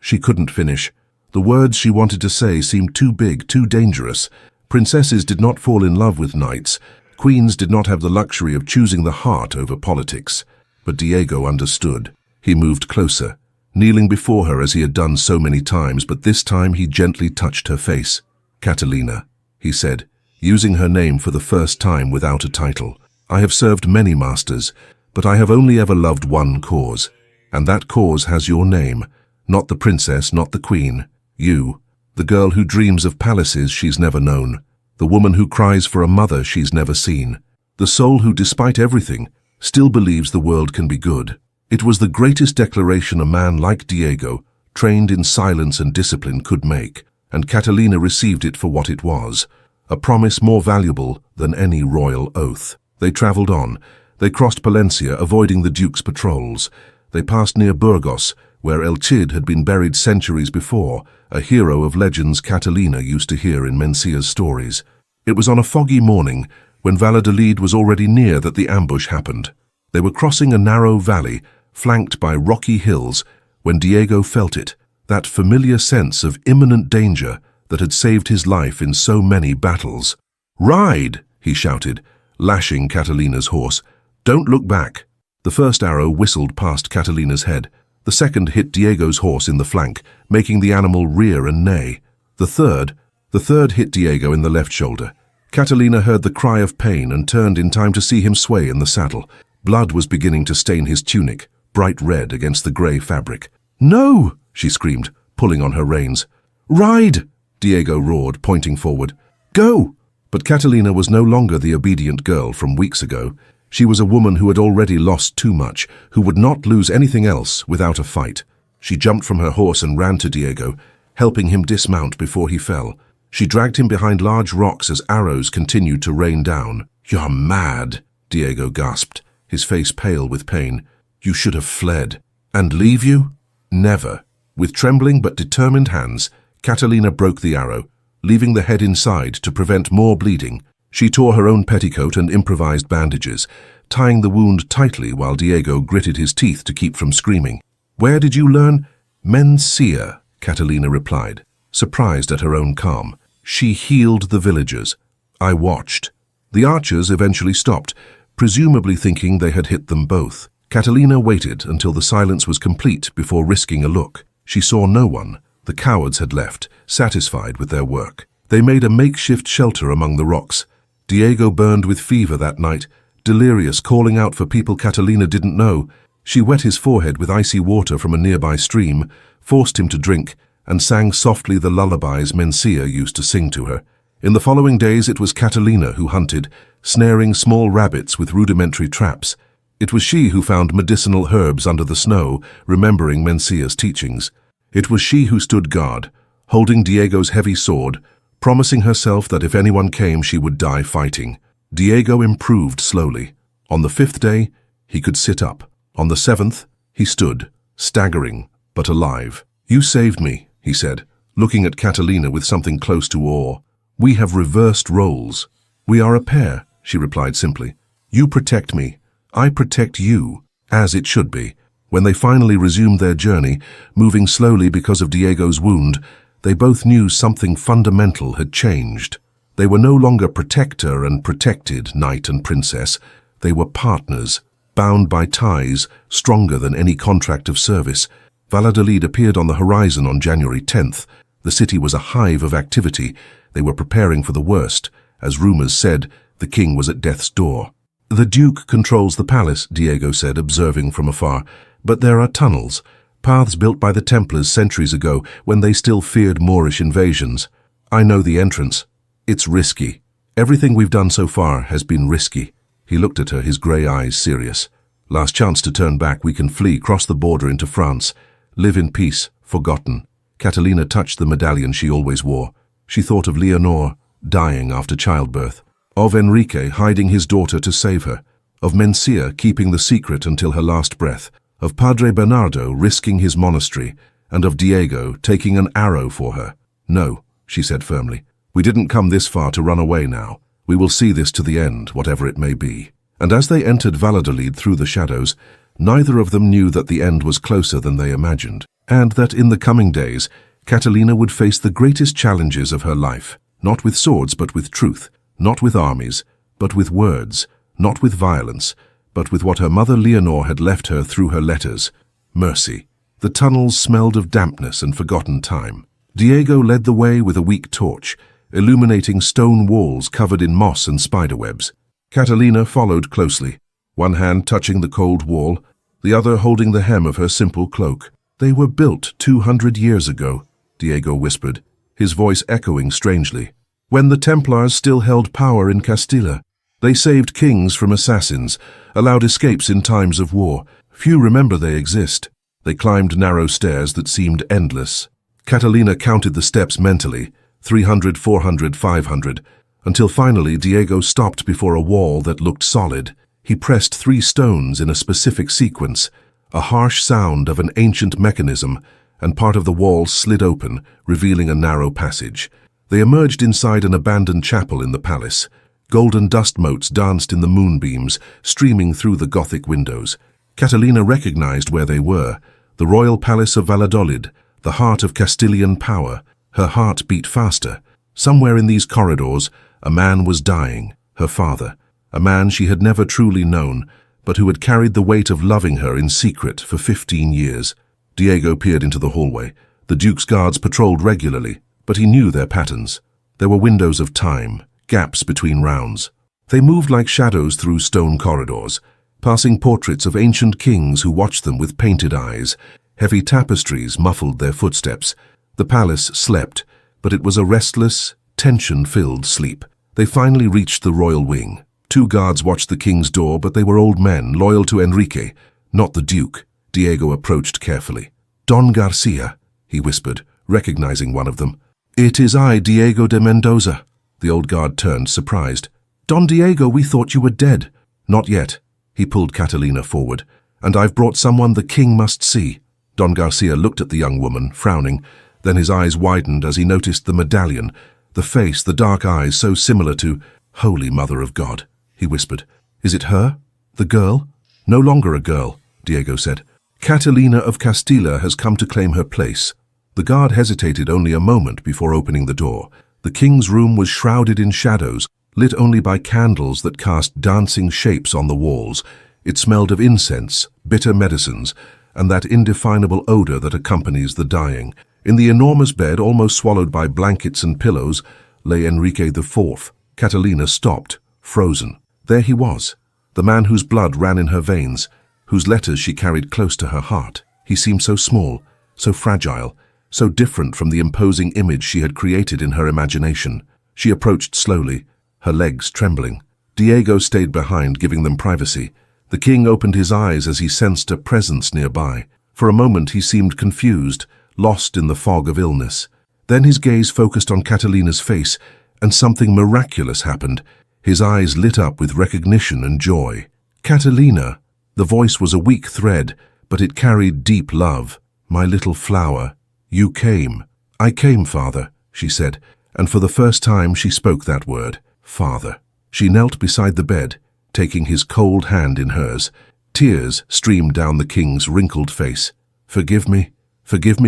She couldn't finish. The words she wanted to say seemed too big, too dangerous. Princesses did not fall in love with knights. Queens did not have the luxury of choosing the heart over politics. But Diego understood. He moved closer, kneeling before her as he had done so many times, but this time he gently touched her face. "Catalina," he said, using her name for the first time without a title. "I have served many masters, but I have only ever loved one cause, and that cause has your name. Not the princess, not the queen. You, the girl who dreams of palaces she's never known, the woman who cries for a mother she's never seen, the soul who, despite everything, still believes the world can be good." It was the greatest declaration a man like Diego, trained in silence and discipline, could make, and Catalina received it for what it was, a promise more valuable than any royal oath. They traveled on. They crossed Palencia, avoiding the Duke's patrols. They passed near Burgos, where El Cid had been buried centuries before, a hero of legends Catalina used to hear in Mencia's stories. It was on a foggy morning, when Valladolid was already near, that the ambush happened. They were crossing a narrow valley, flanked by rocky hills, when Diego felt it, that familiar sense of imminent danger that had saved his life in so many battles. "Ride!" he shouted, lashing Catalina's horse. "Don't look back." The first arrow whistled past Catalina's head. The second hit Diego's horse in the flank, making the animal rear and neigh. The third hit Diego in the left shoulder. Catalina heard the cry of pain and turned in time to see him sway in the saddle. Blood was beginning to stain his tunic, bright red against the grey fabric. "No!" she screamed, pulling on her reins. "Ride!" Diego roared, pointing forward. "Go!" But Catalina was no longer the obedient girl from weeks ago. She was a woman who had already lost too much, who would not lose anything else without a fight. She jumped from her horse and ran to Diego, helping him dismount before he fell. She dragged him behind large rocks as arrows continued to rain down. "You're mad," Diego gasped, his face pale with pain. "You should have fled." "And leave you?" "Never." With trembling but determined hands, Catalina broke the arrow, leaving the head inside to prevent more bleeding. She tore her own petticoat and improvised bandages, tying the wound tightly while Diego gritted his teeth to keep from screaming. "Where did you learn?" "Mencia," Catalina replied, surprised at her own calm. "She healed the villagers. I watched." The archers eventually stopped, presumably thinking they had hit them both. Catalina waited until the silence was complete before risking a look. She saw no one. The cowards had left, satisfied with their work. They made a makeshift shelter among the rocks. Diego burned with fever that night, delirious, calling out for people Catalina didn't know. She wet his forehead with icy water from a nearby stream, forced him to drink, and sang softly the lullabies Mencia used to sing to her. In the following days it was Catalina who hunted, snaring small rabbits with rudimentary traps. It was she who found medicinal herbs under the snow, remembering Mencia's teachings. It was she who stood guard, holding Diego's heavy sword, promising herself that if anyone came she would die fighting. Diego improved slowly. On the 5th day, he could sit up. On the 7th, he stood, staggering, but alive. "You saved me," he said, looking at Catalina with something close to awe. "We have reversed roles." "We are a pair," she replied simply. "You protect me. I protect you, as it should be." When they finally resumed their journey, moving slowly because of Diego's wound, they both knew something fundamental had changed. They were no longer protector and protected, knight and princess. They were partners, bound by ties stronger than any contract of service. Valladolid appeared on the horizon on January 10th. The city was a hive of activity. They were preparing for the worst. As rumors said, the king was at death's door. "The Duke controls the palace," Diego said, observing from afar. "But there are tunnels, paths built by the Templars centuries ago when they still feared Moorish invasions. I know the entrance. It's risky. Everything we've done so far has been risky." He looked at her, his grey eyes serious. "Last chance to turn back, we can flee, cross the border into France. Live in peace, forgotten." Catalina touched the medallion she always wore. She thought of Leonor, dying after childbirth, of Enrique hiding his daughter to save her, of Mencia keeping the secret until her last breath, of Padre Bernardo risking his monastery, and of Diego taking an arrow for her. "No," she said firmly. "We didn't come this far to run away now. We will see this to the end, whatever it may be." And as they entered Valladolid through the shadows, neither of them knew that the end was closer than they imagined, and that in the coming days, Catalina would face the greatest challenges of her life, not with swords but with truth, not with armies, but with words, not with violence, but with what her mother Leonor had left her through her letters: mercy. The tunnels smelled of dampness and forgotten time. Diego led the way with a weak torch, illuminating stone walls covered in moss and spiderwebs. Catalina followed closely, one hand touching the cold wall, the other holding the hem of her simple cloak. "They were built 200 years ago," Diego whispered, his voice echoing strangely. "When the Templars still held power in Castilla. They saved kings from assassins, allowed escapes in times of war. Few remember they exist." They climbed narrow stairs that seemed endless. Catalina counted the steps mentally, 300, 400, 500, until finally Diego stopped before a wall that looked solid. He pressed 3 stones in a specific sequence, a harsh sound of an ancient mechanism, and part of the wall slid open, revealing a narrow passage. They emerged inside an abandoned chapel in the palace. Golden dust motes danced in the moonbeams, streaming through the Gothic windows. Catalina recognized where they were: the royal palace of Valladolid, the heart of Castilian power. Her heart beat faster. Somewhere in these corridors, a man was dying, her father, a man she had never truly known, but who had carried the weight of loving her in secret for 15 years. Diego peered into the hallway. The Duke's guards patrolled regularly, but he knew their patterns. There were windows of time, gaps between rounds. They moved like shadows through stone corridors, passing portraits of ancient kings who watched them with painted eyes. Heavy tapestries muffled their footsteps. The palace slept, but it was a restless, tension-filled sleep. They finally reached the royal wing. 2 guards watched the king's door, but they were old men, loyal to Enrique, not the Duke. Diego approached carefully. "Don Garcia," he whispered, recognizing one of them. "It is I, Diego de Mendoza." The old guard turned, surprised. "Don Diego, we thought you were dead." "Not yet." He pulled Catalina forward. "And I've brought someone the king must see." Don Garcia looked at the young woman, frowning. Then his eyes widened as he noticed the medallion, the face, the dark eyes so similar to Holy Mother of God, he whispered. "Is it her? The girl?" "No longer a girl," Diego said. "Catalina of Castilla has come to claim her place." The guard hesitated only a moment before opening the door. The king's room was shrouded in shadows, lit only by candles that cast dancing shapes on the walls. It smelled of incense, bitter medicines, and that indefinable odor that accompanies the dying. In the enormous bed, almost swallowed by blankets and pillows, lay Enrique IV. Catalina stopped, frozen. There he was, the man whose blood ran in her veins, whose letters she carried close to her heart. He seemed so small, so fragile, so different from the imposing image she had created in her imagination. She approached slowly, her legs trembling. Diego stayed behind, giving them privacy. The king opened his eyes as he sensed a presence nearby. For a moment he seemed confused, lost in the fog of illness. Then his gaze focused on Catalina's face, and something miraculous happened. His eyes lit up with recognition and joy. "Catalina!" The voice was a weak thread, but it carried deep love. "My little flower, you came." "I came, Father," she said, and for the first time she spoke that word, Father. She knelt beside the bed, taking his cold hand in hers. Tears streamed down the king's wrinkled face. Forgive me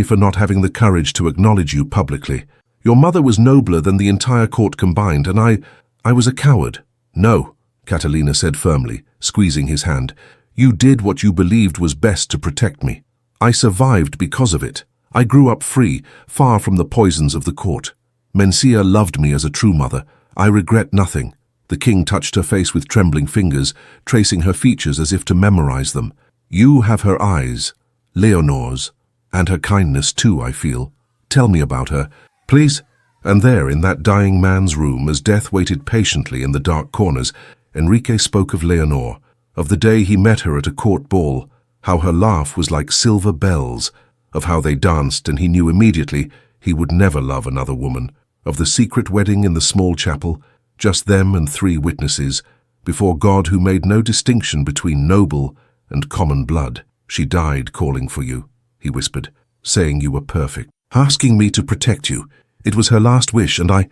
for not having the courage to acknowledge you publicly. Your mother was nobler than the entire court combined, and I was a coward." "No," Catalina said firmly, squeezing his hand. "You did what you believed was best to protect me. I survived because of it. I grew up free, far from the poisons of the court. Mencia loved me as a true mother. I regret nothing." The king touched her face with trembling fingers, tracing her features as if to memorize them. "You have her eyes, Leonor's, and her kindness too, I feel. Tell me about her, please." And there, in that dying man's room, as death waited patiently in the dark corners, Enrique spoke of Leonor, of the day he met her at a court ball, how her laugh was like silver bells, of how they danced and he knew immediately he would never love another woman, of the secret wedding in the small chapel, just them and 3 witnesses, before God who made no distinction between noble and common blood. "She died calling for you," he whispered, "saying you were perfect, asking me to protect you. It was her last wish, and I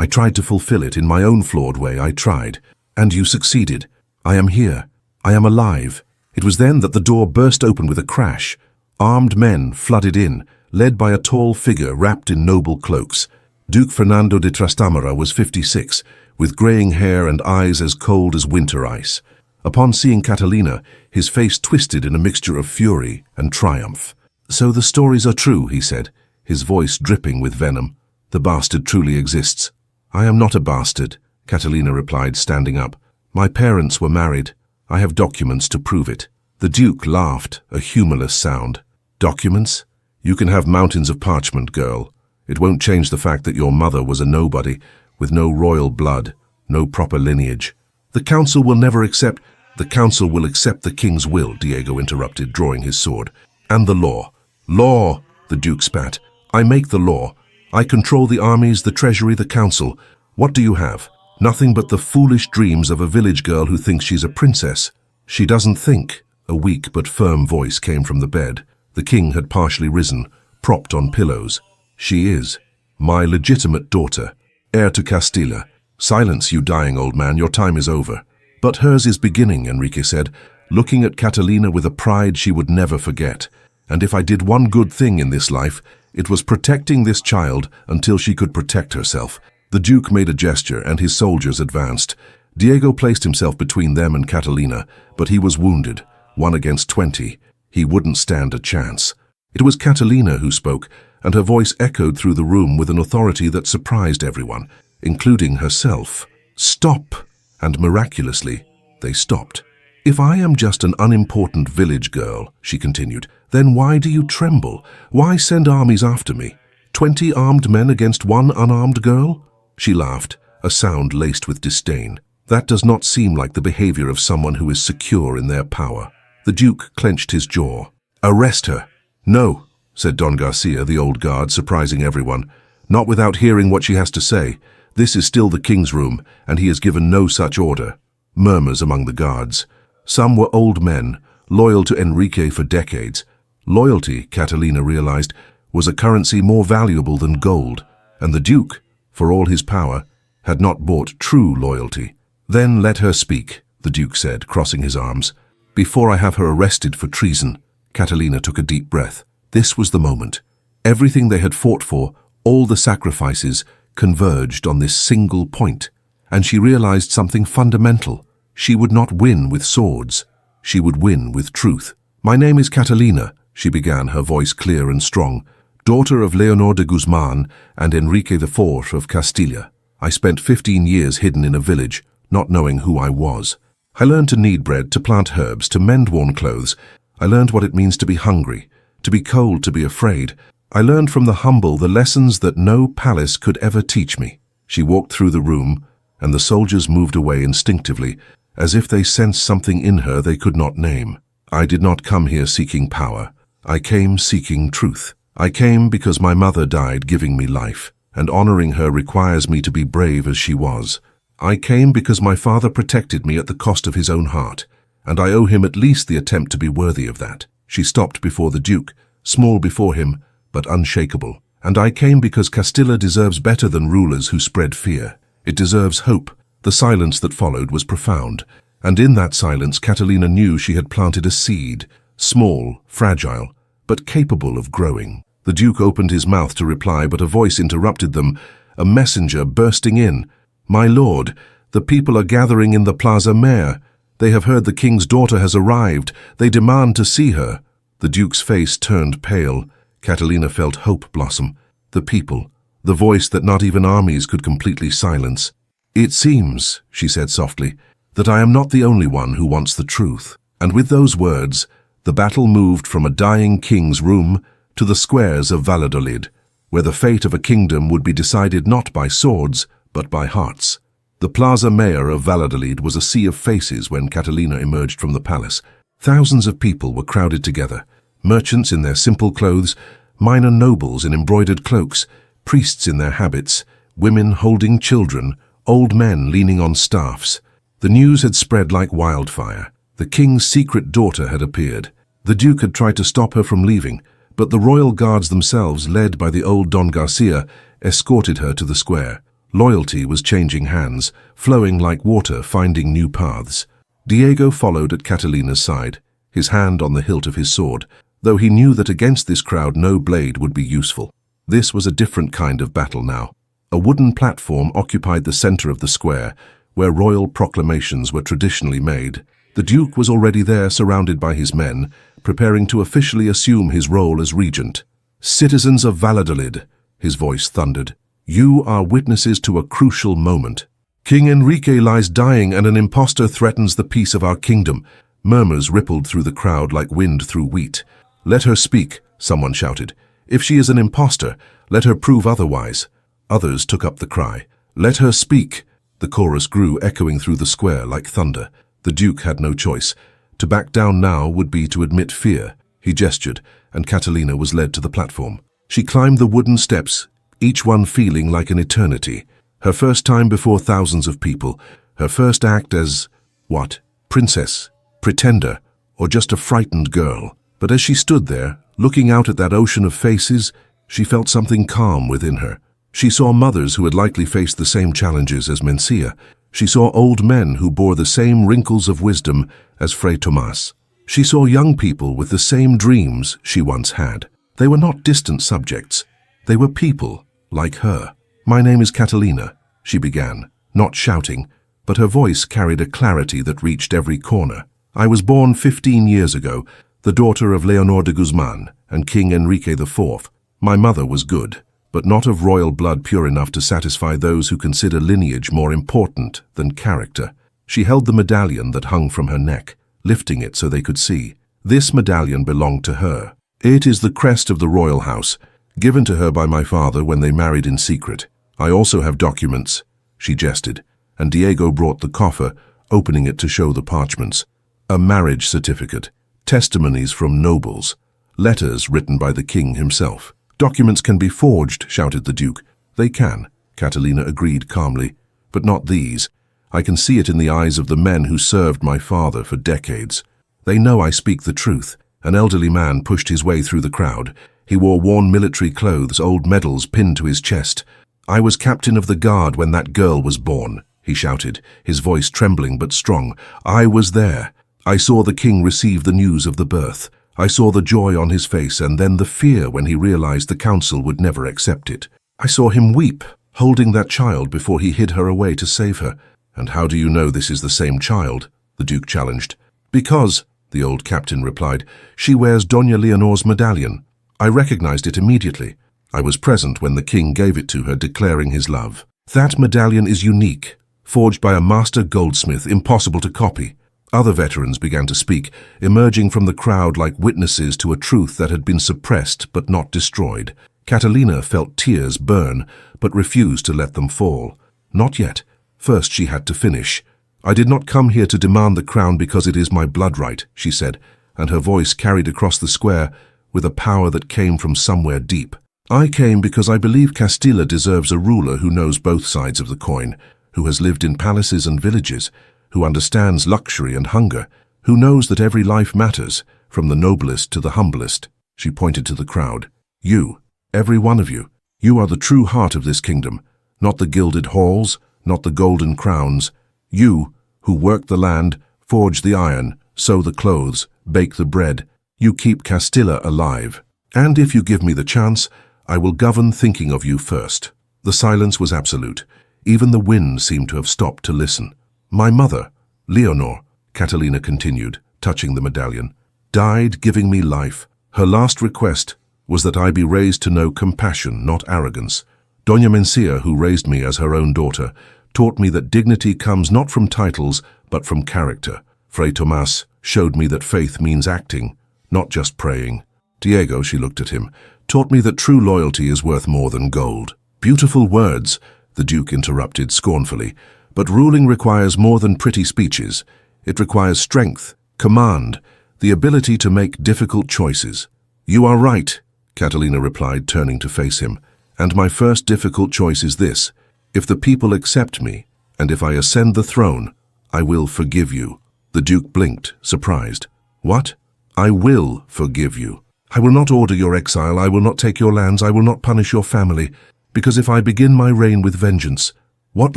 tried to fulfill it in my own flawed way. I tried, and you succeeded. I am here. I am alive." It was then that the door burst open with a crash. Armed men flooded in, led by a tall figure wrapped in noble cloaks. Duke Fernando de Trastamara was 56, with graying hair and eyes as cold as winter ice. Upon seeing Catalina, his face twisted in a mixture of fury and triumph. "So the stories are true," he said, his voice dripping with venom. "The bastard truly exists." "I am not a bastard," Catalina replied, standing up. "My parents were married. I have documents to prove it." The Duke laughed, a humorless sound. "Documents? You can have mountains of parchment, girl. It won't change the fact that your mother was a nobody, with no royal blood, no proper lineage." "The council will never accept—" "The council will accept the king's will," Diego interrupted, drawing his sword. "And the law." "Law!" the Duke spat. "I make the law. I control the armies, the treasury, the council. What do you have? Nothing but the foolish dreams of a village girl who thinks she's a princess." "She doesn't think." A weak but firm voice came from the bed. The king had partially risen, propped on pillows. "She is. My legitimate daughter, heir to Castilla." "Silence, you dying old man, your time is over." "But hers is beginning," Enrique said, looking at Catalina with a pride she would never forget. "And if I did one good thing in this life, it was protecting this child until she could protect herself." The Duke made a gesture and his soldiers advanced. Diego placed himself between them and Catalina, but he was wounded, 1 against 20. He wouldn't stand a chance. It was Catalina who spoke, and her voice echoed through the room with an authority that surprised everyone, including herself. "Stop!" And miraculously, they stopped. "If I am just an unimportant village girl," she continued, "then why do you tremble? Why send armies after me? 20 armed men against 1 unarmed girl?" She laughed, a sound laced with disdain. "That does not seem like the behavior of someone who is secure in their power." The Duke clenched his jaw. "Arrest her." "No," said Don Garcia, the old guard, surprising everyone. "Not without hearing what she has to say. This is still the king's room, and he has given no such order." Murmurs among the guards. Some were old men, loyal to Enrique for decades. Loyalty, Catalina realized, was a currency more valuable than gold, and the Duke, for all his power, had not bought true loyalty. "Then let her speak," the Duke said, crossing his arms. "Before I have her arrested for treason." Catalina took a deep breath. This was the moment. Everything they had fought for, all the sacrifices, converged on this single point, and she realized something fundamental. She would not win with swords. She would win with truth. "My name is Catalina," she began, her voice clear and strong, "daughter of Leonor de Guzman and Enrique IV of Castilla. I spent 15 years hidden in a village, not knowing who I was. I learned to knead bread, to plant herbs, to mend worn clothes. I learned what it means to be hungry, to be cold, to be afraid. I learned from the humble the lessons that no palace could ever teach me. She walked through the room, and the soldiers moved away instinctively, as if they sensed something in her they could not name. I did not come here seeking power. I came seeking truth. I came because my mother died giving me life, and honoring her requires me to be brave as she was. I came because my father protected me at the cost of his own heart, and I owe him at least the attempt to be worthy of that. She stopped before the Duke, small before him, but unshakable. And I came because Castilla deserves better than rulers who spread fear. It deserves hope. The silence that followed was profound, and in that silence Catalina knew she had planted a seed, small, fragile, but capable of growing. The Duke opened his mouth to reply, but a voice interrupted them, a messenger bursting in. "My lord, the people are gathering in the Plaza Mayor. They have heard the king's daughter has arrived. They demand to see her." The Duke's face turned pale. Catalina felt hope blossom. The people, the voice that not even armies could completely silence. "It seems," she said softly, "that I am not the only one who wants the truth." And with those words, the battle moved from a dying king's room to the squares of Valladolid, where the fate of a kingdom would be decided not by swords, but by hearts. The Plaza Mayor of Valladolid was a sea of faces when Catalina emerged from the palace. Thousands of people were crowded together, merchants in their simple clothes, minor nobles in embroidered cloaks, priests in their habits, women holding children, old men leaning on staffs. The news had spread like wildfire. The king's secret daughter had appeared. The Duke had tried to stop her from leaving, but the royal guards themselves, led by the old Don Garcia, escorted her to the square. Loyalty was changing hands, flowing like water, finding new paths. Diego followed at Catalina's side, his hand on the hilt of his sword, though he knew that against this crowd no blade would be useful. This was a different kind of battle now. A wooden platform occupied the center of the square, where royal proclamations were traditionally made. The Duke was already there, surrounded by his men, preparing to officially assume his role as regent. "Citizens of Valladolid," his voice thundered, "you are witnesses to a crucial moment. King Enrique lies dying and an impostor threatens the peace of our kingdom." Murmurs rippled through the crowd like wind through wheat. "Let her speak," someone shouted. "If she is an impostor, let her prove otherwise." Others took up the cry. "Let her speak." The chorus grew, echoing through the square like thunder. The Duke had no choice. To back down now would be to admit fear. He gestured, and Catalina was led to the platform. She climbed the wooden steps, each one feeling like an eternity. Her first time before thousands of people. Her first act as, what? Princess, pretender, or just a frightened girl. But as she stood there, looking out at that ocean of faces, she felt something calm within her. She saw mothers who had likely faced the same challenges as Mencia. She saw old men who bore the same wrinkles of wisdom as Fray Tomas. She saw young people with the same dreams she once had. They were not distant subjects. They were people, like her. "My name is Catalina," she began, not shouting, but her voice carried a clarity that reached every corner. "I was born 15 years ago, the daughter of Leonor de Guzman and King Enrique IV. My mother was good, but not of royal blood pure enough to satisfy those who consider lineage more important than character." She held the medallion that hung from her neck, lifting it so they could see. This medallion belonged to her. It is the crest of the royal house, given to her by my father when they married in secret. I also have documents, she jested, and Diego brought the coffer, opening it to show the parchments. A marriage certificate, testimonies from nobles, letters written by the king himself. "Documents can be forged," shouted the Duke. "They can," Catalina agreed calmly, "but not these. I can see it in the eyes of the men who served my father for decades. They know I speak the truth." An elderly man pushed his way through the crowd. He wore worn military clothes, old medals pinned to his chest. "I was captain of the guard when that girl was born," he shouted, his voice trembling but strong. "I was there. I saw the king receive the news of the birth. I saw the joy on his face and then the fear when he realized the council would never accept it. I saw him weep, holding that child before he hid her away to save her." "And how do you know this is the same child?" the Duke challenged. "Because," the old captain replied, "she wears Doña Leonor's medallion. I recognized it immediately. I was present when the king gave it to her, declaring his love. That medallion is unique, forged by a master goldsmith, impossible to copy. Other veterans began to speak, emerging from the crowd like witnesses to a truth that had been suppressed but not destroyed. Catalina felt tears burn, but refused to let them fall. Not yet. First she had to finish. "I did not come here to demand the crown because it is my blood right," she said, and her voice carried across the square with a power that came from somewhere deep. "I came because I believe Castilla deserves a ruler who knows both sides of the coin, who has lived in palaces and villages, who understands luxury and hunger, who knows that every life matters, from the noblest to the humblest." She pointed to the crowd. "You, every one of you, you are the true heart of this kingdom, not the gilded halls, not the golden crowns. You, who work the land, forge the iron, sew the clothes, bake the bread, you keep Castilla alive. And if you give me the chance, I will govern thinking of you first." The silence was absolute. Even the wind seemed to have stopped to listen. "My mother, Leonor," Catalina continued, touching the medallion, "died giving me life. Her last request was that I be raised to know compassion, not arrogance. Doña Mencia, who raised me as her own daughter, taught me that dignity comes not from titles, but from character. Fray Tomas showed me that faith means acting, not just praying. Diego," she looked at him, "taught me that true loyalty is worth more than gold." "Beautiful words," the Duke interrupted scornfully, "but ruling requires more than pretty speeches. It requires strength, command, the ability to make difficult choices." "You are right," Catalina replied, turning to face him, "and my first difficult choice is this. If the people accept me, and if I ascend the throne, I will forgive you." The Duke blinked, surprised. "What?" "I will forgive you. I will not order your exile, I will not take your lands, I will not punish your family, because if I begin my reign with vengeance, what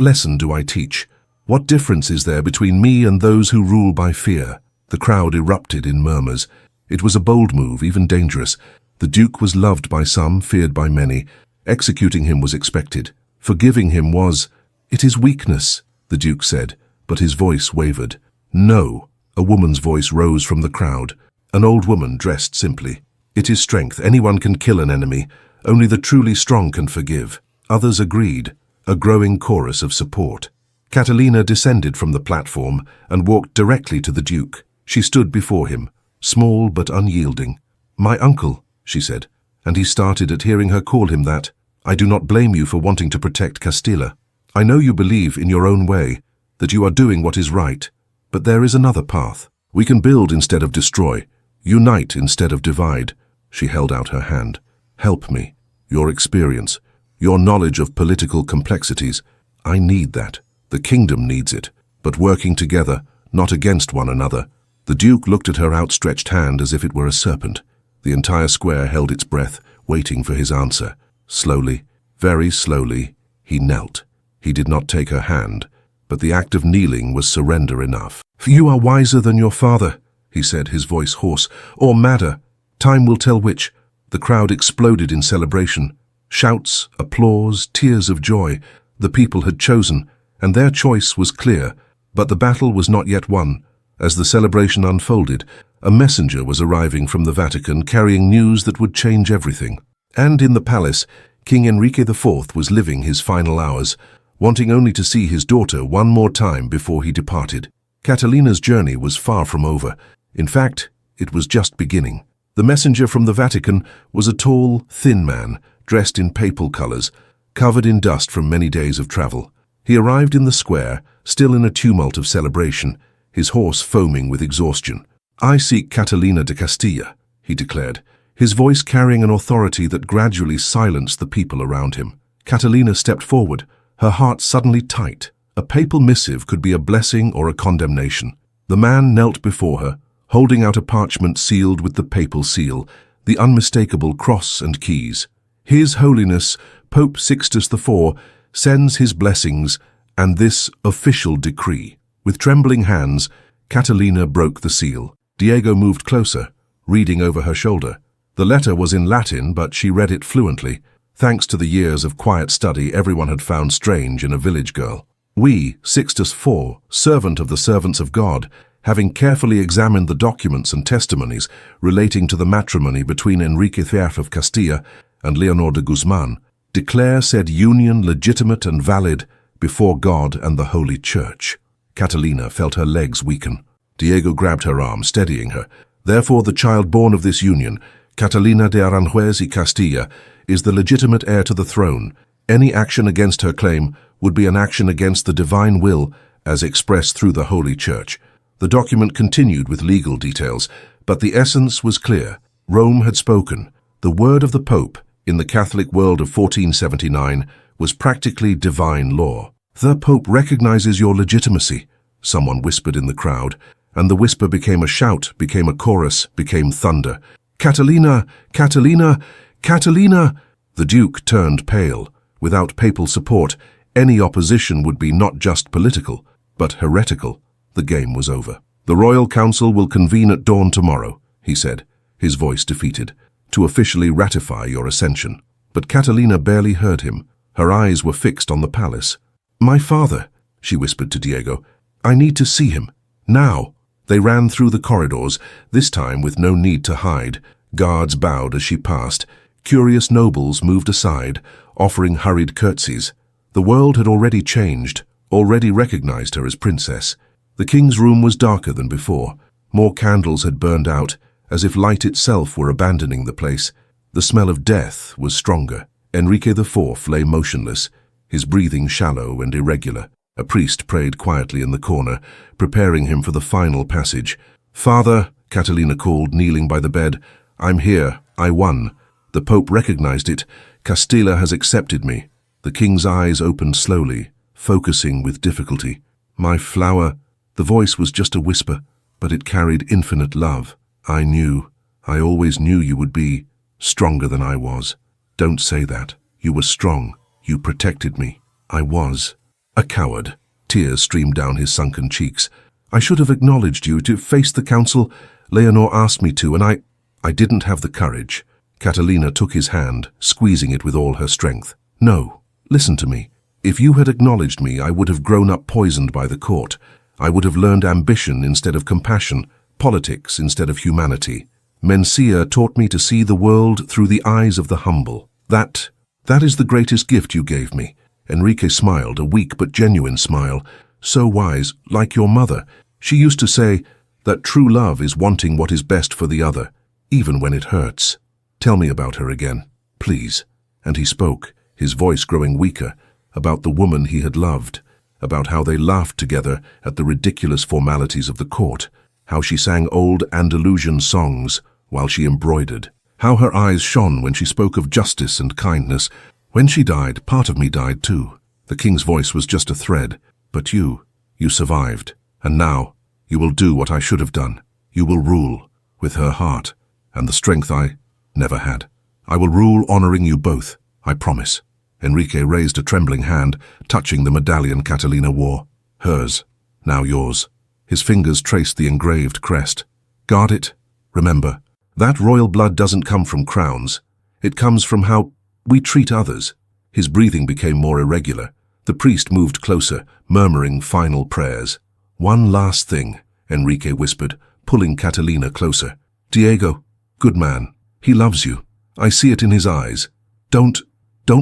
lesson do I teach? What difference is there between me and those who rule by fear?" The crowd erupted in murmurs. It was a bold move, even dangerous. The Duke was loved by some, feared by many. Executing him was expected. Forgiving him was— "It is weakness," the Duke said, but his voice wavered. "No," a woman's voice rose from the crowd, an old woman dressed simply. "It is strength. Anyone can kill an enemy. Only the truly strong can forgive." Others agreed, a growing chorus of support. Catalina descended from the platform and walked directly to the Duke. She stood before him, small but unyielding. "My uncle," she said, and he started at hearing her call him that. "I do not blame you for wanting to protect Castilla. I know you believe in your own way, that you are doing what is right, but there is another path. We can build instead of destroy, unite instead of divide." She held out her hand. "Help me. Your experience, your knowledge of political complexities. I need that. The kingdom needs it. But working together, not against one another." The Duke looked at her outstretched hand as if it were a serpent. The entire square held its breath, waiting for his answer. Slowly, very slowly, he knelt. He did not take her hand, but the act of kneeling was surrender enough. "You are wiser than your father," he said, his voice hoarse, "or madder. Time will tell which." The crowd exploded in celebration. Shouts, applause, tears of joy. The people had chosen, and their choice was clear. But the battle was not yet won. As the celebration unfolded, a messenger was arriving from the Vatican carrying news that would change everything. And in the palace, King Enrique IV was living his final hours, wanting only to see his daughter one more time before he departed. Catalina's journey was far from over. In fact, it was just beginning. The messenger from the Vatican was a tall, thin man, dressed in papal colors, covered in dust from many days of travel. He arrived in the square, still in a tumult of celebration, his horse foaming with exhaustion. "I seek Catalina de Castilla," he declared, his voice carrying an authority that gradually silenced the people around him. Catalina stepped forward, her heart suddenly tight. A papal missive could be a blessing or a condemnation. The man knelt before her, holding out a parchment sealed with the papal seal, the unmistakable cross and keys. "His Holiness, Pope Sixtus IV, sends his blessings and this official decree." With trembling hands, Catalina broke the seal. Diego moved closer, reading over her shoulder. The letter was in Latin, but she read it fluently. Thanks to the years of quiet study everyone had found strange in a village girl. "We, Sixtus IV, servant of the servants of God, having carefully examined the documents and testimonies relating to the matrimony between Enrique IV of Castilla and Leonor de Guzman, declare said union legitimate and valid before God and the Holy Church." Catalina felt her legs weaken. Diego grabbed her arm, steadying her. Therefore, the child born of this union, Catalina de Aranjuez y Castilla, is the legitimate heir to the throne. Any action against her claim would be an action against the divine will as expressed through the Holy Church. The document continued with legal details, but the essence was clear. Rome had spoken. The word of the Pope, in the Catholic world of 1479, was practically divine law. "The Pope recognizes your legitimacy," someone whispered in the crowd, and the whisper became a shout, became a chorus, became thunder. "Catalina! Catalina! Catalina!" The Duke turned pale. Without papal support, any opposition would be not just political, but heretical. The game was over. "The Royal Council will convene at dawn tomorrow," he said, his voice defeated, "to officially ratify your ascension." But Catalina barely heard him. Her eyes were fixed on the palace. "My father," she whispered to Diego. "I need to see him. Now." They ran through the corridors, this time with no need to hide. Guards bowed as she passed. Curious nobles moved aside, offering hurried curtsies. The world had already changed, already recognized her as princess. The king's room was darker than before. More candles had burned out, as if light itself were abandoning the place. The smell of death was stronger. Enrique IV lay motionless, his breathing shallow and irregular. A priest prayed quietly in the corner, preparing him for the final passage. "Father," Catalina called, kneeling by the bed, "I'm here. I won. The Pope recognized it. Castilla has accepted me." The king's eyes opened slowly, focusing with difficulty. "My flower." The voice was just a whisper, but it carried infinite love. I always knew you would be stronger than I was." "Don't say that. You were strong. You protected me." "I was a coward." Tears streamed down his sunken cheeks. "I should have acknowledged you to face the council. Leonor asked me to, and I didn't have the courage." Catalina took his hand, squeezing it with all her strength. "No, listen to me. If you had acknowledged me, I would have grown up poisoned by the court. I would have learned ambition instead of compassion, politics instead of humanity. Mencia taught me to see the world through the eyes of the humble. That is the greatest gift you gave me." Enrique smiled, a weak but genuine smile. "So wise, like your mother. She used to say that true love is wanting what is best for the other, even when it hurts. Tell me about her again, please." And he spoke, his voice growing weaker, about the woman he had loved, about how they laughed together at the ridiculous formalities of the court, how she sang old Andalusian songs while she embroidered, how her eyes shone when she spoke of justice and kindness. "When she died, part of me died too." The king's voice was just a thread. "But you survived. And now, you will do what I should have done. You will rule with her heart and the strength I never had. I will rule honoring you both, I promise." Enrique raised a trembling hand, touching the medallion Catalina wore. "Hers, now yours." His fingers traced the engraved crest. "Guard it. Remember, that royal blood doesn't come from crowns. It comes from how we treat others." His breathing became more irregular. The priest moved closer, murmuring final prayers. "One last thing," Enrique whispered, pulling Catalina closer. "Diego, good man. He loves you. I see it in his eyes. Don't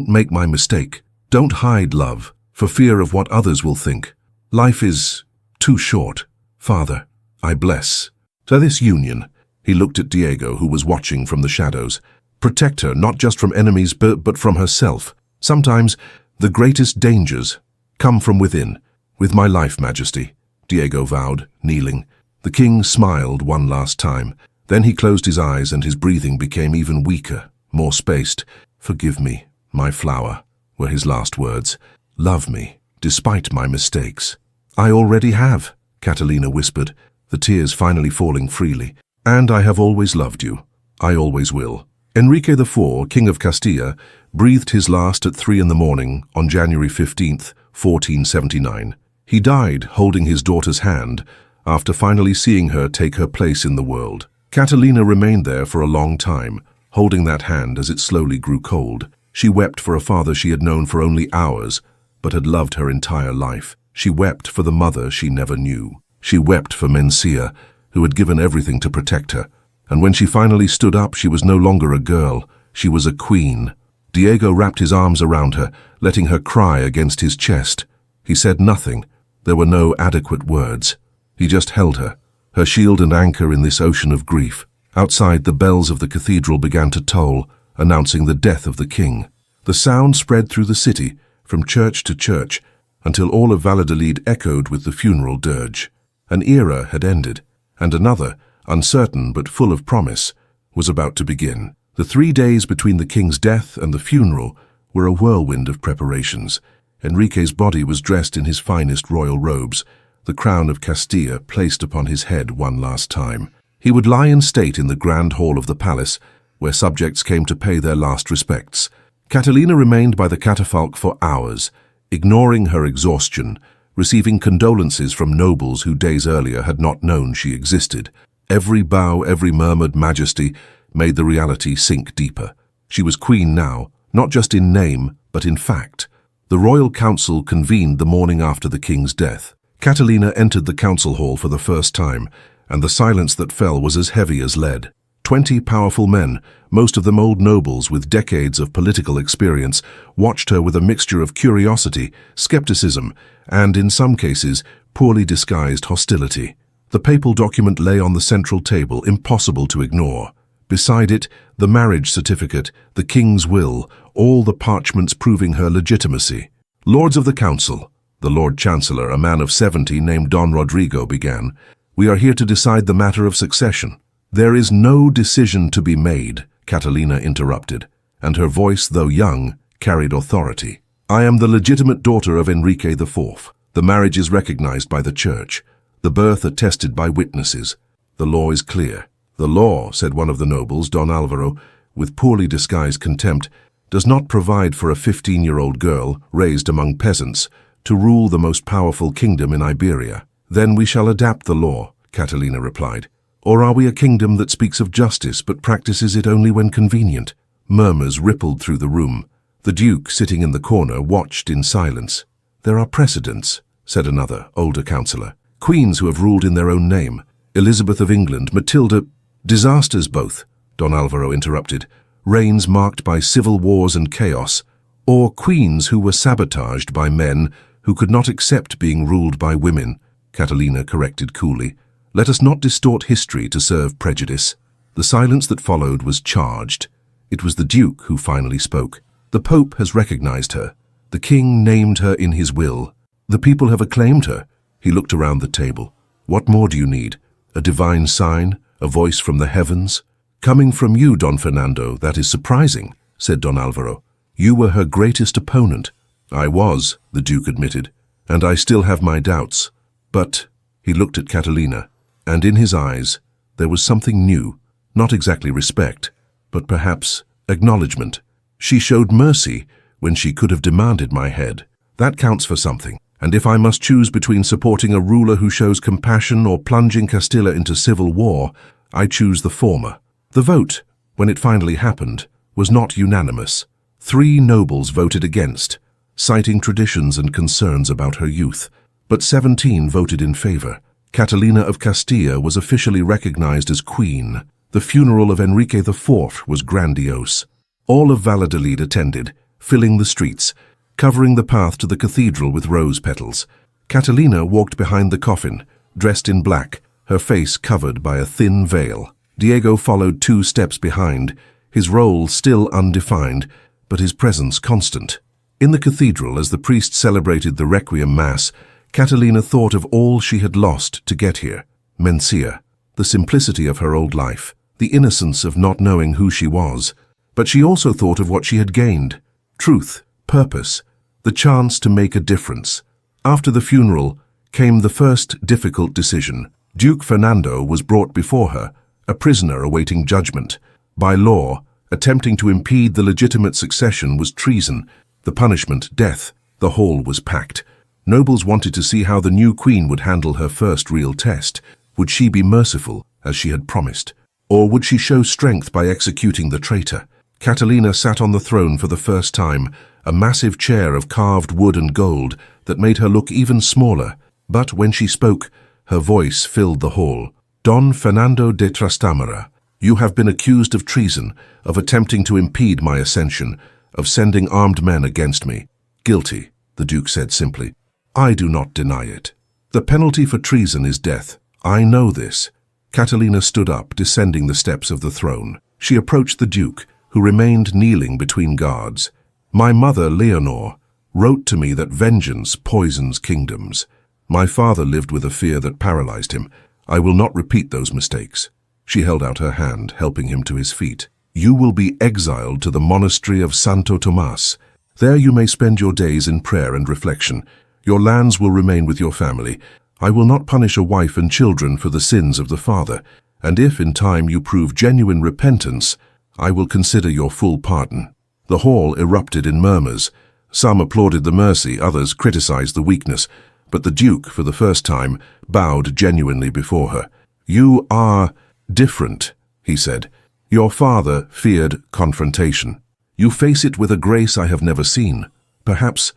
make my mistake. Don't hide love, for fear of what others will think. Life is too short. Father, I bless. To this union." He looked at Diego, who was watching from the shadows. "Protect her, not just from enemies, but from herself. Sometimes the greatest dangers come from within." "With my life, Majesty," Diego vowed, kneeling. The king smiled one last time. Then he closed his eyes and his breathing became even weaker, more spaced. "Forgive me, my flower," were his last words. "Love me, despite my mistakes." "I already have," Catalina whispered, the tears finally falling freely. "And I have always loved you. I always will." Enrique IV, King of Castilla, breathed his last at 3 in the morning on January 15th, 1479. He died holding his daughter's hand after finally seeing her take her place in the world. Catalina remained there for a long time, holding that hand as it slowly grew cold. She wept for a father she had known for only hours, but had loved her entire life. She wept for the mother she never knew. She wept for Mencia, who had given everything to protect her. And when she finally stood up, she was no longer a girl. She was a queen. Diego wrapped his arms around her, letting her cry against his chest. He said nothing. There were no adequate words. He just held her, her shield and anchor in this ocean of grief. Outside, the bells of the cathedral began to toll, announcing the death of the king. The sound spread through the city, from church to church, until all of Valladolid echoed with the funeral dirge. An era had ended, and another, uncertain but full of promise, was about to begin. The 3 days between the king's death and the funeral were a whirlwind of preparations. Enrique's body was dressed in his finest royal robes, the crown of Castilla placed upon his head one last time. He would lie in state in the grand hall of the palace, where subjects came to pay their last respects. Catalina remained by the catafalque for hours, ignoring her exhaustion, receiving condolences from nobles who days earlier had not known she existed. Every bow, every murmured majesty made the reality sink deeper. She was queen now, not just in name, but in fact. The royal council convened the morning after the king's death. Catalina entered the council hall for the first time, and the silence that fell was as heavy as lead. 20 powerful men, most of them old nobles with decades of political experience, watched her with a mixture of curiosity, skepticism, and, in some cases, poorly disguised hostility. The papal document lay on the central table, impossible to ignore. Beside it, the marriage certificate, the king's will, all the parchments proving her legitimacy. Lords of the council, the Lord Chancellor, a man of 70 named Don Rodrigo, began, "We are here to decide the matter of succession." "There is no decision to be made," Catalina interrupted, and her voice, though young, carried authority. "I am the legitimate daughter of Enrique IV. The marriage is recognized by the church, the birth attested by witnesses. The law is clear." "The law," said one of the nobles, Don Alvaro, with poorly disguised contempt, "does not provide for a 15-year-old girl, raised among peasants, to rule the most powerful kingdom in Iberia." "Then we shall adapt the law," Catalina replied. "Or are we a kingdom that speaks of justice but practices it only when convenient?" Murmurs rippled through the room. The Duke, sitting in the corner, watched in silence. "There are precedents," said another, older councillor. "Queens who have ruled in their own name. Elizabeth of England, Matilda—" "Disasters both," Don Alvaro interrupted. "Reigns marked by civil wars and chaos. Or queens who were sabotaged by men who could not accept being ruled by women," Catalina corrected coolly. "Let us not distort history to serve prejudice." The silence that followed was charged. It was the Duke who finally spoke. "The Pope has recognized her. The King named her in his will. The people have acclaimed her." He looked around the table. "What more do you need? A divine sign? A voice from the heavens?" "Coming from you, Don Fernando, that is surprising," said Don Alvaro. "You were her greatest opponent." "I was," the Duke admitted, "and I still have my doubts. But," he looked at Catalina, and in his eyes there was something new, not exactly respect, but perhaps acknowledgement. "She showed mercy when she could have demanded my head. That counts for something. And if I must choose between supporting a ruler who shows compassion or plunging Castilla into civil war, I choose the former." The vote, when it finally happened, was not unanimous. 3 nobles voted against, citing traditions and concerns about her youth, but 17 voted in favor. Catalina of Castilla was officially recognized as queen. The funeral of Enrique IV was grandiose. All of Valladolid attended, filling the streets, covering the path to the cathedral with rose petals. Catalina walked behind the coffin, dressed in black, her face covered by a thin veil. Diego followed 2 steps behind, his role still undefined, but his presence constant. In the cathedral, as the priest celebrated the Requiem Mass, Catalina thought of all she had lost to get here. Mencia, the simplicity of her old life, the innocence of not knowing who she was. But she also thought of what she had gained: truth, purpose, the chance to make a difference. After the funeral came the first difficult decision. Duke Fernando was brought before her, a prisoner awaiting judgment. By law, attempting to impede the legitimate succession was treason, the punishment death. The hall was packed. Nobles wanted to see how the new queen would handle her first real test. Would she be merciful, as she had promised? Or would she show strength by executing the traitor? Catalina sat on the throne for the first time, a massive chair of carved wood and gold that made her look even smaller. But when she spoke, her voice filled the hall. "Don Fernando de Trastamara, you have been accused of treason, of attempting to impede my ascension, of sending armed men against me." "Guilty," the Duke said simply. "I do not deny it. The penalty for treason is death. I know this. Catalina stood up, descending the steps of the throne. She approached the Duke, who remained kneeling between guards. My mother, Leonor, wrote to me that vengeance poisons kingdoms. My father lived with a fear that paralyzed him. I will not repeat those mistakes. She held out her hand, helping him to his feet. You will be exiled to the monastery of Santo Tomas. There you may spend your days in prayer and reflection. Your lands will remain with your family. I will not punish a wife and children for the sins of the father, and if in time you prove genuine repentance, I will consider your full pardon. The hall erupted in murmurs. Some applauded the mercy, others criticized the weakness, but the Duke, for the first time, bowed genuinely before her. You are different, he said. Your father feared confrontation. You face it with a grace I have never seen. Perhaps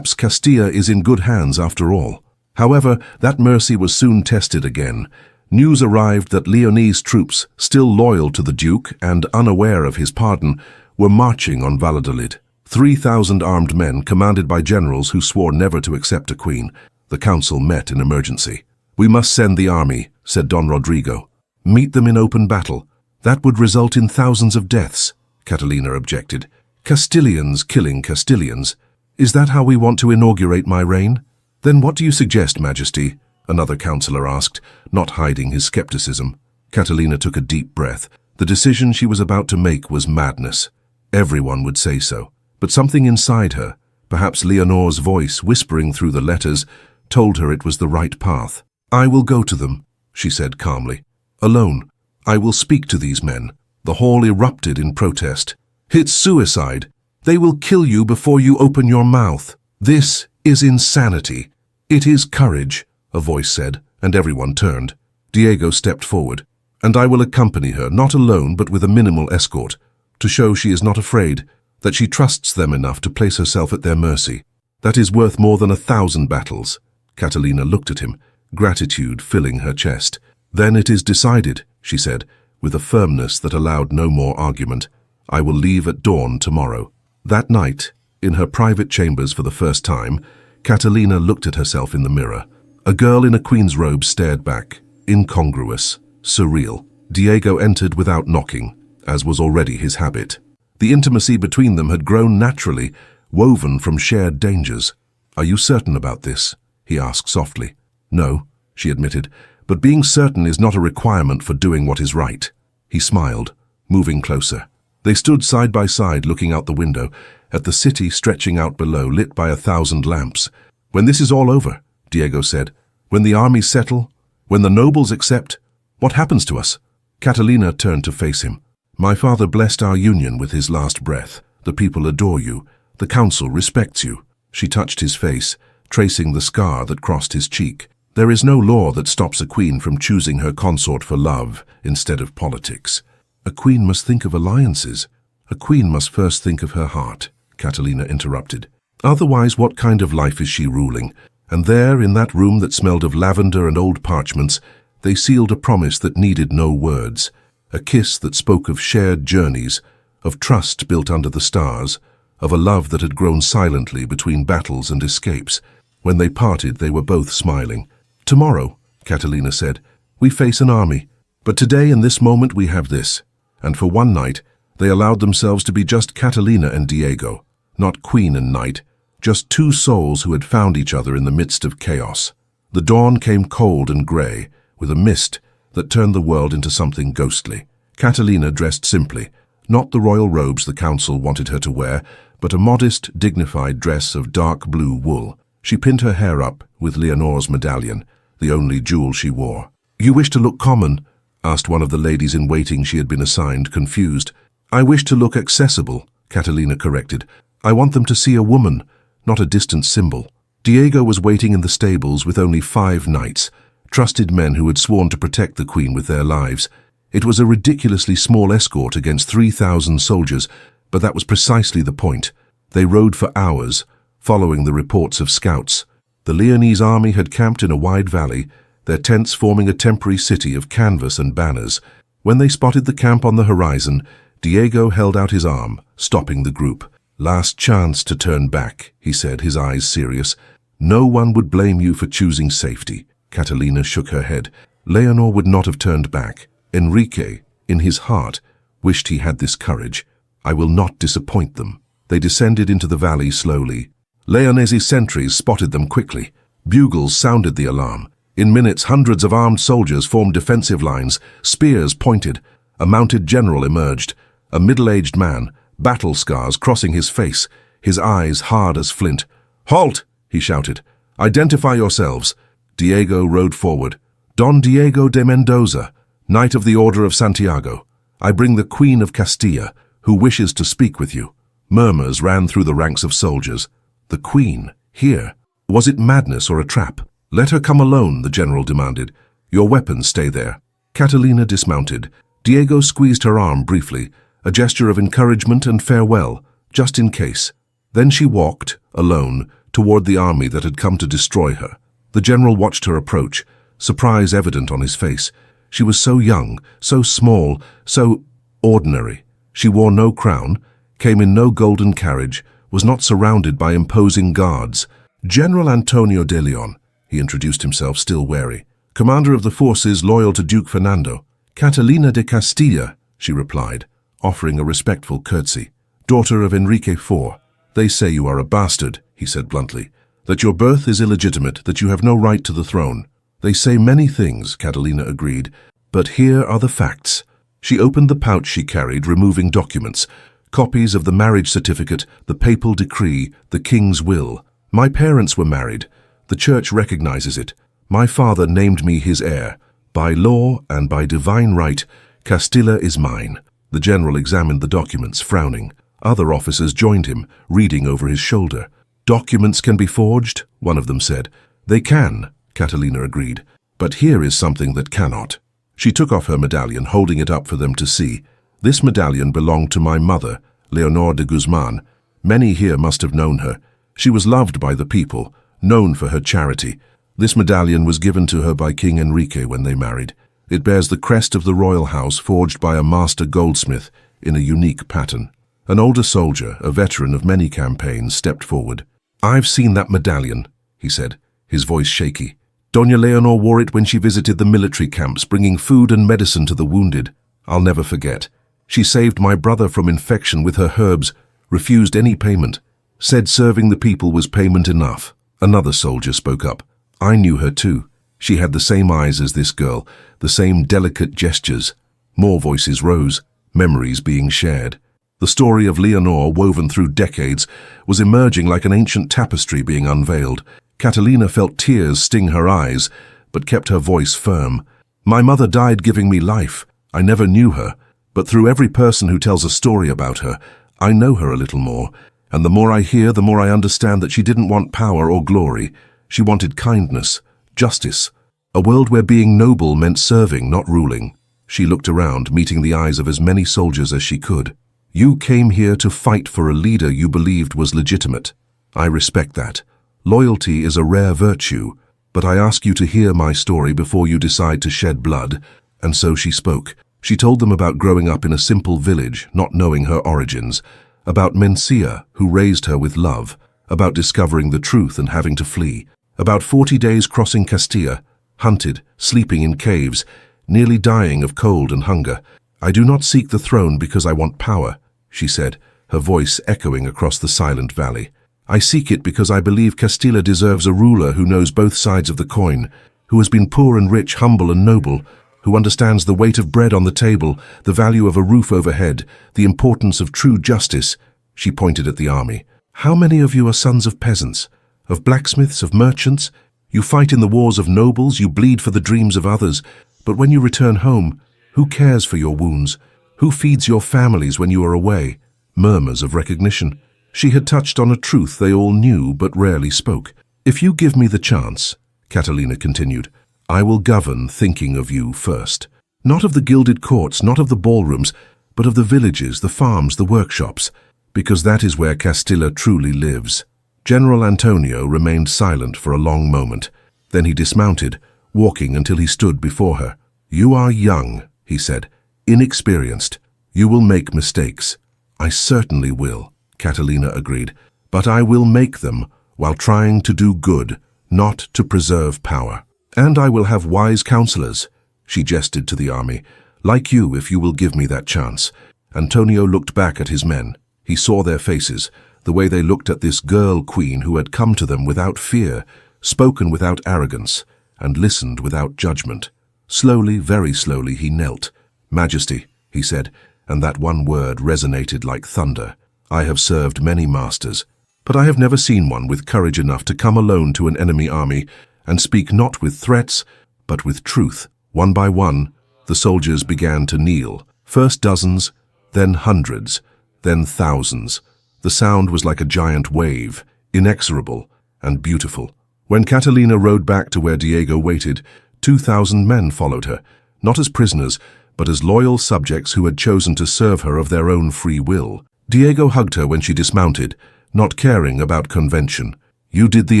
Castilla is in good hands after all. However, that mercy was soon tested again. News arrived that Leonese troops, still loyal to the Duke and unaware of his pardon, were marching on Valladolid. 3,000 armed men, commanded by generals who swore never to accept a queen. The council met in emergency. We must send the army, said Don Rodrigo. Meet them in open battle. That would result in thousands of deaths, Catalina objected. Castilians killing Castilians. Is that how we want to inaugurate my reign? Then what do you suggest, Majesty? Another councillor asked, not hiding his skepticism. Catalina took a deep breath. The decision she was about to make was madness. Everyone would say so. But something inside her, perhaps Leonor's voice whispering through the letters, told her it was the right path. I will go to them, she said calmly. Alone. I will speak to these men. The hall erupted in protest. It's suicide. They will kill you before you open your mouth. This is insanity. It is courage, a voice said, and everyone turned. Diego stepped forward. And I will accompany her, not alone but with a minimal escort, to show she is not afraid, that she trusts them enough to place herself at their mercy. That is worth more than 1,000 battles. Catalina looked at him, gratitude filling her chest. Then it is decided, she said, with a firmness that allowed no more argument. I will leave at dawn tomorrow. That night, in her private chambers for the first time, Catalina looked at herself in the mirror. A girl in a queen's robe stared back, incongruous, surreal. Diego entered without knocking, as was already his habit. The intimacy between them had grown naturally, woven from shared dangers. Are you certain about this? He asked softly. No, she admitted, but being certain is not a requirement for doing what is right. He smiled, moving closer. They stood side by side looking out the window, at the city stretching out below, lit by 1,000 lamps. When this is all over, Diego said, when the armies settle, when the nobles accept, what happens to us? Catalina turned to face him. My father blessed our union with his last breath. The people adore you. The council respects you. She touched his face, tracing the scar that crossed his cheek. There is no law that stops a queen from choosing her consort for love instead of politics. A queen must think of alliances. A queen must first think of her heart, Catalina interrupted. Otherwise, what kind of life is she ruling? And there, in that room that smelled of lavender and old parchments, they sealed a promise that needed no words. A kiss that spoke of shared journeys, of trust built under the stars, of a love that had grown silently between battles and escapes. When they parted, they were both smiling. Tomorrow, Catalina said, we face an army. But today, in this moment, we have this. And for one night, they allowed themselves to be just Catalina and Diego, not queen and knight, just two souls who had found each other in the midst of chaos. The dawn came cold and grey, with a mist that turned the world into something ghostly. Catalina dressed simply, not the royal robes the council wanted her to wear, but a modest, dignified dress of dark blue wool. She pinned her hair up with Leonor's medallion, the only jewel she wore. You wish to look common? Asked one of the ladies in waiting she had been assigned, confused. I wish to look accessible, Catalina corrected. I want them to see a woman, not a distant symbol. Diego was waiting in the stables with only 5 knights, trusted men who had sworn to protect the queen with their lives. It was a ridiculously small escort against 3,000 soldiers, but that was precisely the point. They rode for hours, following the reports of scouts. The Leonese army had camped in a wide valley, their tents forming a temporary city of canvas and banners. When they spotted the camp on the horizon, Diego held out his arm, stopping the group. Last chance to turn back, he said, his eyes serious. No one would blame you for choosing safety. Catalina shook her head. Leonor would not have turned back. Enrique, in his heart, wished he had this courage. I will not disappoint them. They descended into the valley slowly. Leonese sentries spotted them quickly. Bugles sounded the alarm. In minutes, hundreds of armed soldiers formed defensive lines, spears pointed. A mounted general emerged, a middle-aged man, battle scars crossing his face, his eyes hard as flint. "Halt!" he shouted. "Identify yourselves." Diego rode forward. "Don Diego de Mendoza, Knight of the Order of Santiago. I bring the Queen of Castilla, who wishes to speak with you." Murmurs ran through the ranks of soldiers. The Queen, here? Was it madness or a trap? "Let her come alone," the general demanded. "Your weapons stay there." Catalina dismounted. Diego squeezed her arm briefly, a gesture of encouragement and farewell, just in case. Then she walked, alone, toward the army that had come to destroy her. The general watched her approach, surprise evident on his face. She was so young, so small, so ordinary. She wore no crown, came in no golden carriage, was not surrounded by imposing guards. "General Antonio de Leon," he introduced himself, still wary. "Commander of the forces loyal to Duke Fernando." "Catalina de Castilla," she replied, offering a respectful curtsy. "Daughter of Enrique IV. They say you are a bastard," he said bluntly, "that your birth is illegitimate, that you have no right to the throne." "They say many things," Catalina agreed, "but here are the facts." She opened the pouch she carried, removing documents, copies of the marriage certificate, the papal decree, the king's will. "My parents were married. The church recognizes it. My father named me his heir. By law and by divine right, Castilla is mine." The general examined the documents, frowning. Other officers joined him, reading over his shoulder. "Documents can be forged," one of them said. "They can," Catalina agreed. "But here is something that cannot." She took off her medallion, holding it up for them to see. "This medallion belonged to my mother, Leonor de Guzman. Many here must have known her. She was loved by the people, known for her charity. This medallion was given to her by King Enrique when they married. It bears the crest of the royal house forged by a master goldsmith in a unique pattern." An older soldier, a veteran of many campaigns, stepped forward. "I've seen that medallion," he said, his voice shaky. "Doña Leonor wore it when she visited the military camps, bringing food and medicine to the wounded. I'll never forget. She saved my brother from infection with her herbs, refused any payment, said serving the people was payment enough." Another soldier spoke up. "I knew her too. She had the same eyes as this girl, the same delicate gestures." More voices rose, memories being shared. The story of Leonor, woven through decades, was emerging like an ancient tapestry being unveiled. Catalina felt tears sting her eyes, but kept her voice firm. "My mother died giving me life. I never knew her, but through every person who tells a story about her, I know her a little more, and the more I hear, the more I understand that she didn't want power or glory. She wanted kindness, justice, a world where being noble meant serving, not ruling." She looked around, meeting the eyes of as many soldiers as she could. "You came here to fight for a leader you believed was legitimate. I respect that. Loyalty is a rare virtue, but I ask you to hear my story before you decide to shed blood." And so she spoke. She told them about growing up in a simple village, not knowing her origins, about Mencia, who raised her with love, about discovering the truth and having to flee, about 40 days crossing Castilla, hunted, sleeping in caves, nearly dying of cold and hunger. "I do not seek the throne because I want power," she said, her voice echoing across the silent valley. "I seek it because I believe Castilla deserves a ruler who knows both sides of the coin, who has been poor and rich, humble and noble, who understands the weight of bread on the table, the value of a roof overhead, the importance of true justice." She pointed at the army. "How many of you are sons of peasants, of blacksmiths, of merchants? You fight in the wars of nobles, you bleed for the dreams of others, but when you return home, who cares for your wounds? Who feeds your families when you are away?" Murmurs of recognition. She had touched on a truth they all knew but rarely spoke. "If you give me the chance," Catalina continued, "I will govern thinking of you first. Not of the gilded courts, not of the ballrooms, but of the villages, the farms, the workshops, because that is where Castilla truly lives." General Antonio remained silent for a long moment. Then he dismounted, walking until he stood before her. "You are young," he said, "inexperienced. You will make mistakes." "I certainly will," Catalina agreed, "but I will make them while trying to do good, not to preserve power. And I will have wise counselors. she gestured to the army. Like you, if you will give me that chance. Antonio looked back at his men. He saw their faces, the way they looked at this girl queen who had come to them without fear, spoken without arrogance, and listened without judgment. Slowly, very slowly, he knelt. "Majesty," he said, and that one word resonated like thunder. "I have served many masters, but I have never seen one with courage enough to come alone to an enemy army and speak not with threats, but with truth." One by one, the soldiers began to kneel, first dozens, then hundreds, then thousands. The sound was like a giant wave, inexorable and beautiful. When Catalina rode back to where Diego waited, 2,000 men followed her, not as prisoners, but as loyal subjects who had chosen to serve her of their own free will. Diego hugged her when she dismounted, not caring about convention. "You did the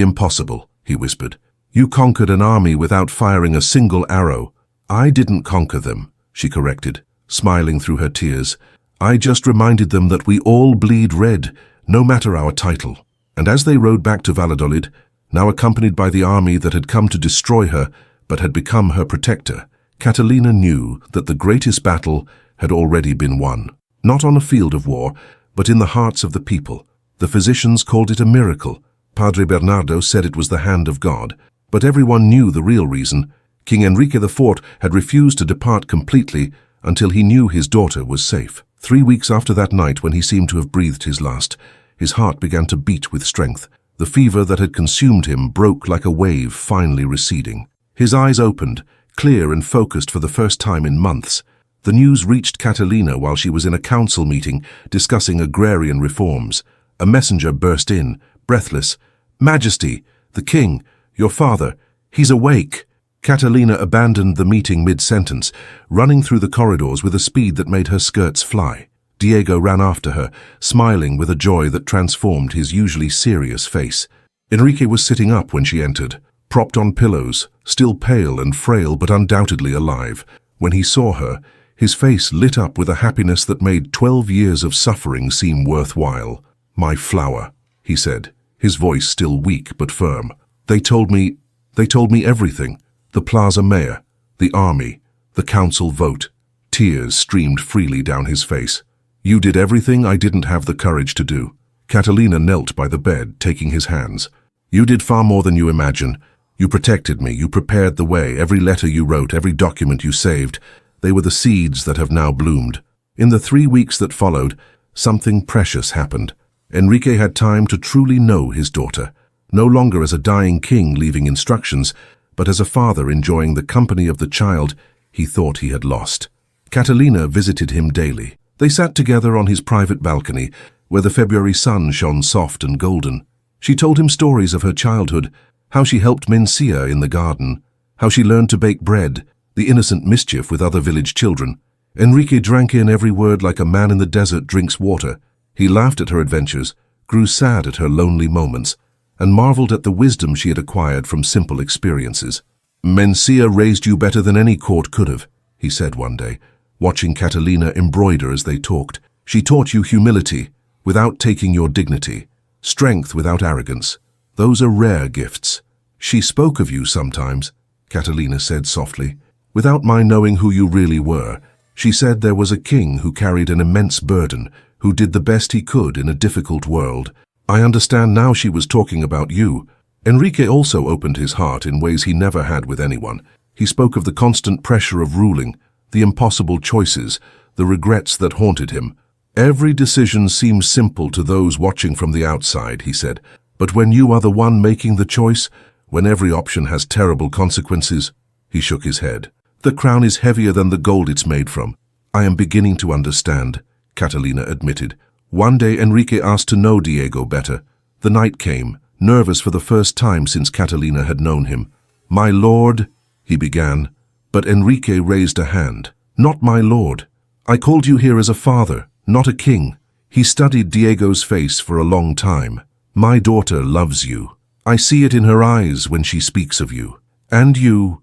impossible," he whispered. "You conquered an army without firing a single arrow." "I didn't conquer them," she corrected, smiling through her tears. "I just reminded them that we all bleed red, no matter our title." And as they rode back to Valladolid, now accompanied by the army that had come to destroy her, but had become her protector, Catalina knew that the greatest battle had already been won. Not on a field of war, but in the hearts of the people. The physicians called it a miracle. Padre Bernardo said it was the hand of God. But everyone knew the real reason. King Enrique IV had refused to depart completely until he knew his daughter was safe. 3 weeks after that night, when he seemed to have breathed his last, his heart began to beat with strength. The fever that had consumed him broke like a wave finally receding. His eyes opened, clear and focused for the first time in months. The news reached Catalina while she was in a council meeting discussing agrarian reforms. A messenger burst in, breathless. "Majesty, the king, your father, he's awake." Catalina abandoned the meeting mid-sentence, running through the corridors with a speed that made her skirts fly. Diego ran after her, smiling with a joy that transformed his usually serious face. Enrique was sitting up when she entered, propped on pillows, still pale and frail but undoubtedly alive. When he saw her, his face lit up with a happiness that made 12 years of suffering seem worthwhile. "My flower," he said, his voice still weak but firm. They told me everything. The Plaza Mayor, the army, the council vote." Tears streamed freely down his face. "You did everything I didn't have the courage to do." Catalina knelt by the bed, taking his hands. "You did far more than you imagine. You protected me, you prepared the way, every letter you wrote, every document you saved. They were the seeds that have now bloomed." In the 3 weeks that followed, something precious happened. Enrique had time to truly know his daughter, no longer as a dying king leaving instructions, but as a father enjoying the company of the child he thought he had lost. Catalina visited him daily. They sat together on his private balcony, where the February sun shone soft and golden. She told him stories of her childhood, how she helped Mencia in the garden, how she learned to bake bread, the innocent mischief with other village children. Enrique drank in every word like a man in the desert drinks water. He laughed at her adventures, grew sad at her lonely moments, and marveled at the wisdom she had acquired from simple experiences. "Mencia raised you better than any court could have," he said one day, watching Catalina embroider as they talked. "She taught you humility, without taking your dignity, strength without arrogance. Those are rare gifts." "She spoke of you sometimes," Catalina said softly, "without my knowing who you really were. She said there was a king who carried an immense burden, who did the best he could in a difficult world. I understand now she was talking about you." Enrique also opened his heart in ways he never had with anyone. He spoke of the constant pressure of ruling, the impossible choices, the regrets that haunted him. "Every decision seems simple to those watching from the outside," he said, "but when you are the one making the choice, when every option has terrible consequences." He shook his head. "The crown is heavier than the gold it's made from." "I am beginning to understand," Catalina admitted. One day Enrique asked to know Diego better. The night came, nervous for the first time since Catalina had known him. "My lord," he began, but Enrique raised a hand. "Not my lord. I called you here as a father, not a king." He studied Diego's face for a long time. "My daughter loves you. I see it in her eyes when she speaks of you. And you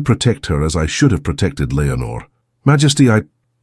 protect her as I should have protected Leonor." "Majesty,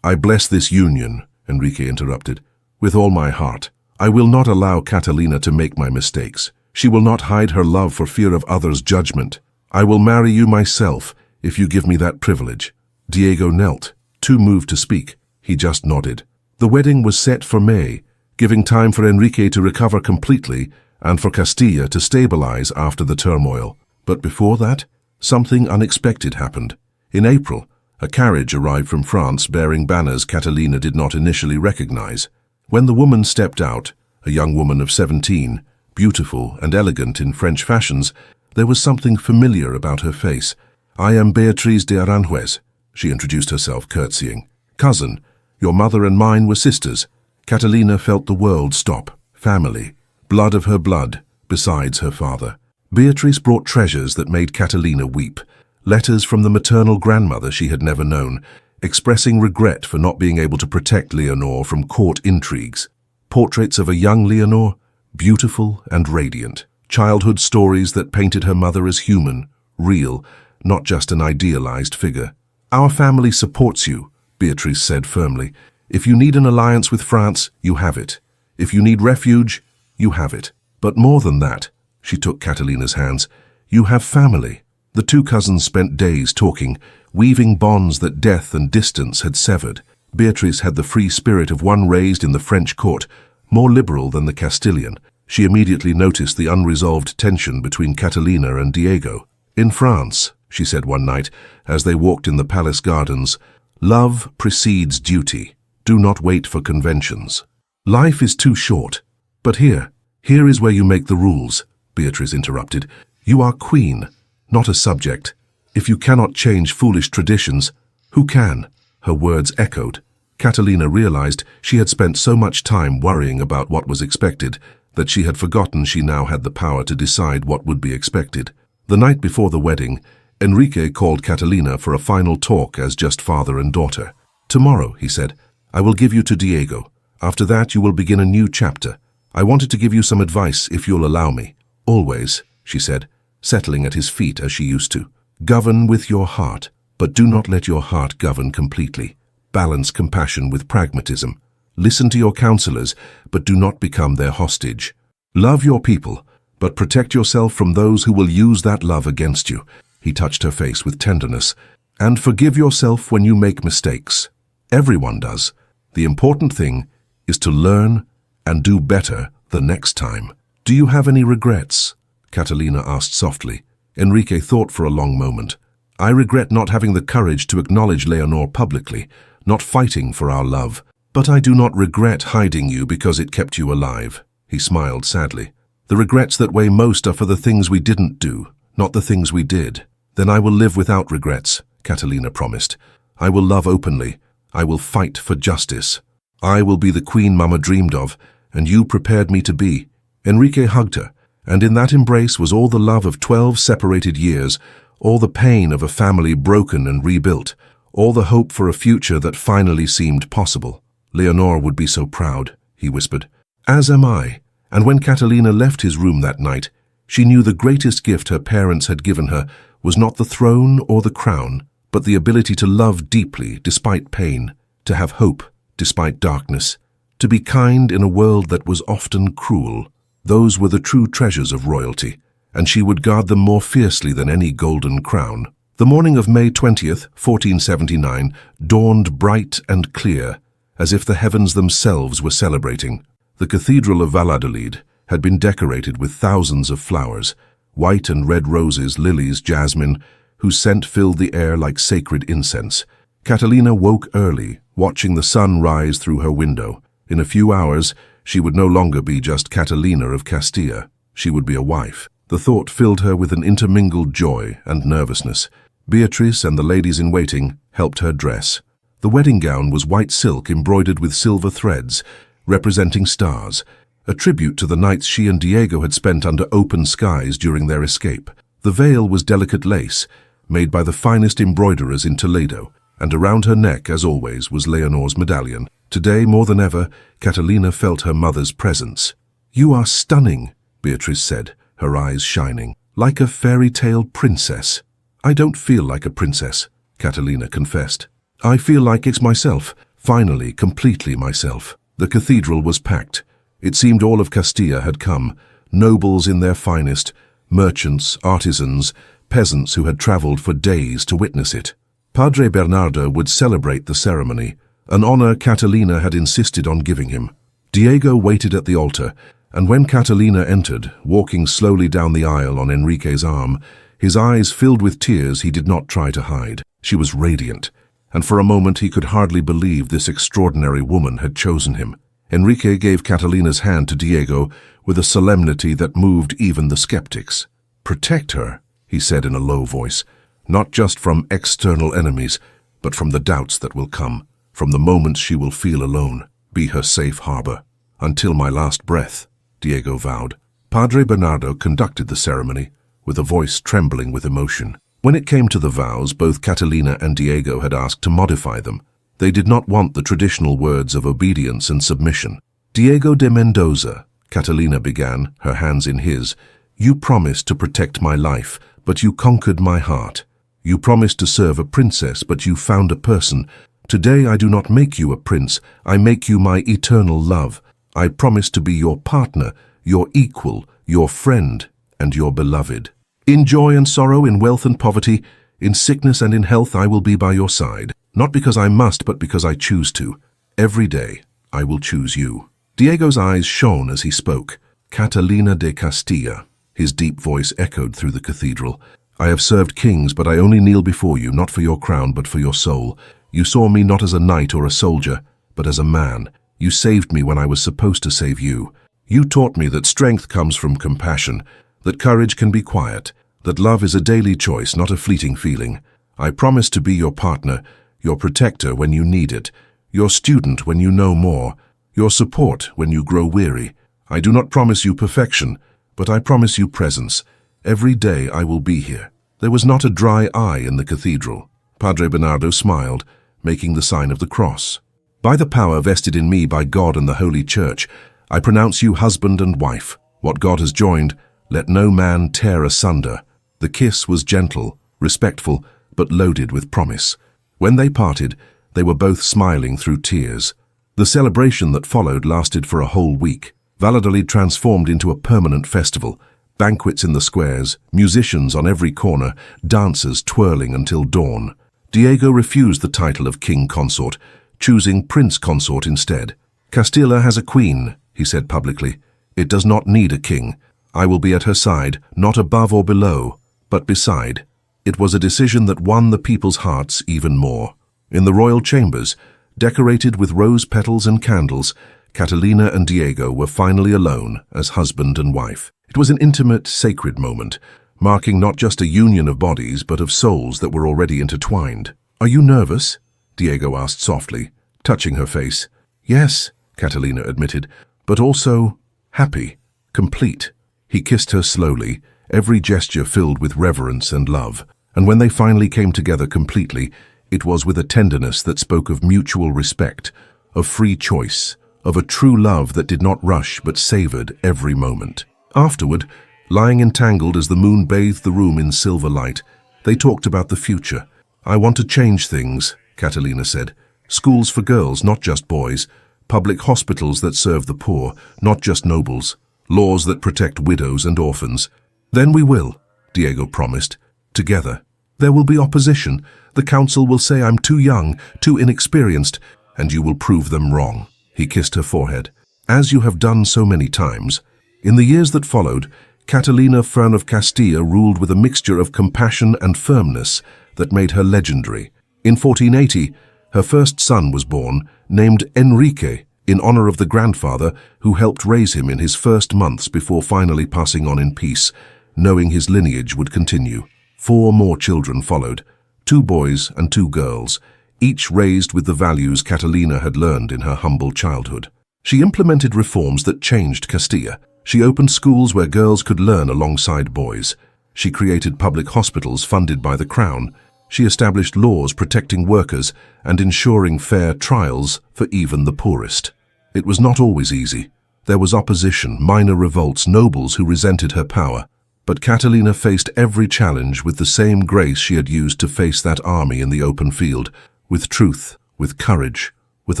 I bless this union," Enrique interrupted, "with all my heart. I will not allow Catalina to make my mistakes. She will not hide her love for fear of others' judgment. I will marry you myself if you give me that privilege." Diego knelt, too moved to speak. He just nodded. The wedding was set for May, giving time for Enrique to recover completely and for Castilla to stabilize after the turmoil. But before that, something unexpected happened. In April, a carriage arrived from France bearing banners Catalina did not initially recognize. When the woman stepped out, a young woman of 17, beautiful and elegant in French fashions, there was something familiar about her face. "I am Beatriz de Aranjuez," she introduced herself, curtsying. "Cousin, your mother and mine were sisters." Catalina felt the world stop. Family. Blood of her blood, besides her father. Beatriz brought treasures that made Catalina weep. Letters from the maternal grandmother she had never known, expressing regret for not being able to protect Leonor from court intrigues. Portraits of a young Leonor, beautiful and radiant. Childhood stories that painted her mother as human, real, not just an idealized figure. "Our family supports you," Beatriz said firmly. "If you need an alliance with France, you have it. If you need refuge, you have it. But more than that," she took Catalina's hands, "you have family." The two cousins spent days talking, weaving bonds that death and distance had severed. Beatriz had the free spirit of one raised in the French court, more liberal than the Castilian. She immediately noticed the unresolved tension between Catalina and Diego. "In France," she said one night, as they walked in the palace gardens, "love precedes duty. Do not wait for conventions. Life is too short." "But here is where you make the rules," Beatriz interrupted. "You are queen, not a subject. If you cannot change foolish traditions, who can?" Her words echoed. Catalina realized she had spent so much time worrying about what was expected that she had forgotten she now had the power to decide what would be expected. The night before the wedding, Enrique called Catalina for a final talk as just father and daughter. "Tomorrow," he said, "I will give you to Diego. After that, you will begin a new chapter. I wanted to give you some advice, if you'll allow me." "Always," she said, settling at his feet as she used to. "Govern with your heart, but do not let your heart govern completely. Balance compassion with pragmatism. Listen to your counselors, but do not become their hostage. Love your people, but protect yourself from those who will use that love against you." He touched her face with tenderness. "And forgive yourself when you make mistakes. Everyone does. The important thing is to learn and do better the next time." "Do you have any regrets?" Catalina asked softly. Enrique thought for a long moment. "I regret not having the courage to acknowledge Leonor publicly, not fighting for our love. But I do not regret hiding you because it kept you alive." He smiled sadly. "The regrets that weigh most are for the things we didn't do, not the things we did." "Then I will live without regrets," Catalina promised. "I will love openly. I will fight for justice. I will be the queen Mama dreamed of, and you prepared me to be." Enrique hugged her, and in that embrace was all the love of 12 separated years, all the pain of a family broken and rebuilt, all the hope for a future that finally seemed possible. "Leonor would be so proud," he whispered. "As am I." And when Catalina left his room that night, she knew the greatest gift her parents had given her was not the throne or the crown, but the ability to love deeply despite pain, to have hope despite darkness, to be kind in a world that was often cruel. Those were the true treasures of royalty, and she would guard them more fiercely than any golden crown. The morning of May 20th, 1479, dawned bright and clear, as if the heavens themselves were celebrating. The Cathedral of Valladolid had been decorated with thousands of flowers, white and red roses, lilies, jasmine, whose scent filled the air like sacred incense. Catalina woke early, watching the sun rise through her window. In a few hours, she would no longer be just Catalina of Castilla. She would be a wife. The thought filled her with an intermingled joy and nervousness. Beatriz and the ladies-in-waiting helped her dress. The wedding gown was white silk embroidered with silver threads, representing stars, a tribute to the nights she and Diego had spent under open skies during their escape. The veil was delicate lace, made by the finest embroiderers in Toledo, and around her neck, as always, was Leonor's medallion. Today, more than ever, Catalina felt her mother's presence. "You are stunning," Beatriz said, her eyes shining, "like a fairy tale princess." "I don't feel like a princess," Catalina confessed. "I feel like it's myself, finally, completely myself." The cathedral was packed. It seemed all of Castilla had come, nobles in their finest, merchants, artisans, peasants who had traveled for days to witness it. Padre Bernardo would celebrate the ceremony, an honor Catalina had insisted on giving him. Diego waited at the altar, and when Catalina entered, walking slowly down the aisle on Enrique's arm, his eyes filled with tears he did not try to hide. She was radiant, and for a moment he could hardly believe this extraordinary woman had chosen him. Enrique gave Catalina's hand to Diego with a solemnity that moved even the skeptics. "Protect her," he said in a low voice, "not just from external enemies, but from the doubts that will come, from the moments she will feel alone. Be her safe harbor. Until my last breath," Diego vowed. Padre Bernardo conducted the ceremony, with a voice trembling with emotion. When it came to the vows, both Catalina and Diego had asked to modify them. They did not want the traditional words of obedience and submission. "Diego de Mendoza," Catalina began, her hands in his, "you promised to protect my life, but you conquered my heart. You promised to serve a princess, but you found a person. Today I do not make you a prince, I make you my eternal love. I promise to be your partner, your equal, your friend, and your beloved. In joy and sorrow, in wealth and poverty, in sickness and in health, I will be by your side. Not because I must, but because I choose to. Every day, I will choose you." Diego's eyes shone as he spoke. "Catalina de Castilla," his deep voice echoed through the cathedral. "I have served kings, but I only kneel before you, not for your crown, but for your soul. You saw me not as a knight or a soldier, but as a man. You saved me when I was supposed to save you. You taught me that strength comes from compassion, that courage can be quiet, that love is a daily choice, not a fleeting feeling. I promise to be your partner, your protector when you need it, your student when you know more, your support when you grow weary. I do not promise you perfection, but I promise you presence. Every day I will be here." There was not a dry eye in the cathedral. Padre Bernardo smiled, making the sign of the cross. "By the power vested in me by God and the Holy Church, I pronounce you husband and wife. What God has joined, let no man tear asunder." The kiss was gentle, respectful, but loaded with promise. When they parted, they were both smiling through tears. The celebration that followed lasted for a whole week. Valladolid transformed into a permanent festival. Banquets in the squares, musicians on every corner, dancers twirling until dawn. Diego refused the title of king consort, choosing prince consort instead. "Castilla has a queen," he said publicly. "It does not need a king. I will be at her side, not above or below, but beside." It was a decision that won the people's hearts even more. In the royal chambers, decorated with rose petals and candles, Catalina and Diego were finally alone as husband and wife. It was an intimate, sacred moment, marking not just a union of bodies, but of souls that were already intertwined. "Are you nervous?" Diego asked softly, touching her face. "Yes," Catalina admitted, "but also happy, complete." He kissed her slowly, every gesture filled with reverence and love. And when they finally came together completely, it was with a tenderness that spoke of mutual respect, of free choice, of a true love that did not rush but savored every moment. Afterward, lying entangled as the moon bathed the room in silver light, they talked about the future. "I want to change things," Catalina said. "Schools for girls, not just boys. Public hospitals that serve the poor, not just nobles. Laws that protect widows and orphans." "Then we will," Diego promised. "Together. There will be opposition. The council will say I'm too young, too inexperienced, and you will prove them wrong." He kissed her forehead. "As you have done so many times." In the years that followed, Catalina Fern of Castilla ruled with a mixture of compassion and firmness that made her legendary. In 1480, her first son was born, named Enrique, in honor of the grandfather who helped raise him in his first months before finally passing on in peace, knowing his lineage would continue. 4 more children followed, 2 boys and 2 girls, each raised with the values Catalina had learned in her humble childhood. She implemented reforms that changed Castilla. She opened schools where girls could learn alongside boys. She created public hospitals funded by the crown. She established laws protecting workers and ensuring fair trials for even the poorest. It was not always easy. There was opposition, minor revolts, nobles who resented her power. But Catalina faced every challenge with the same grace she had used to face that army in the open field, with truth, with courage, with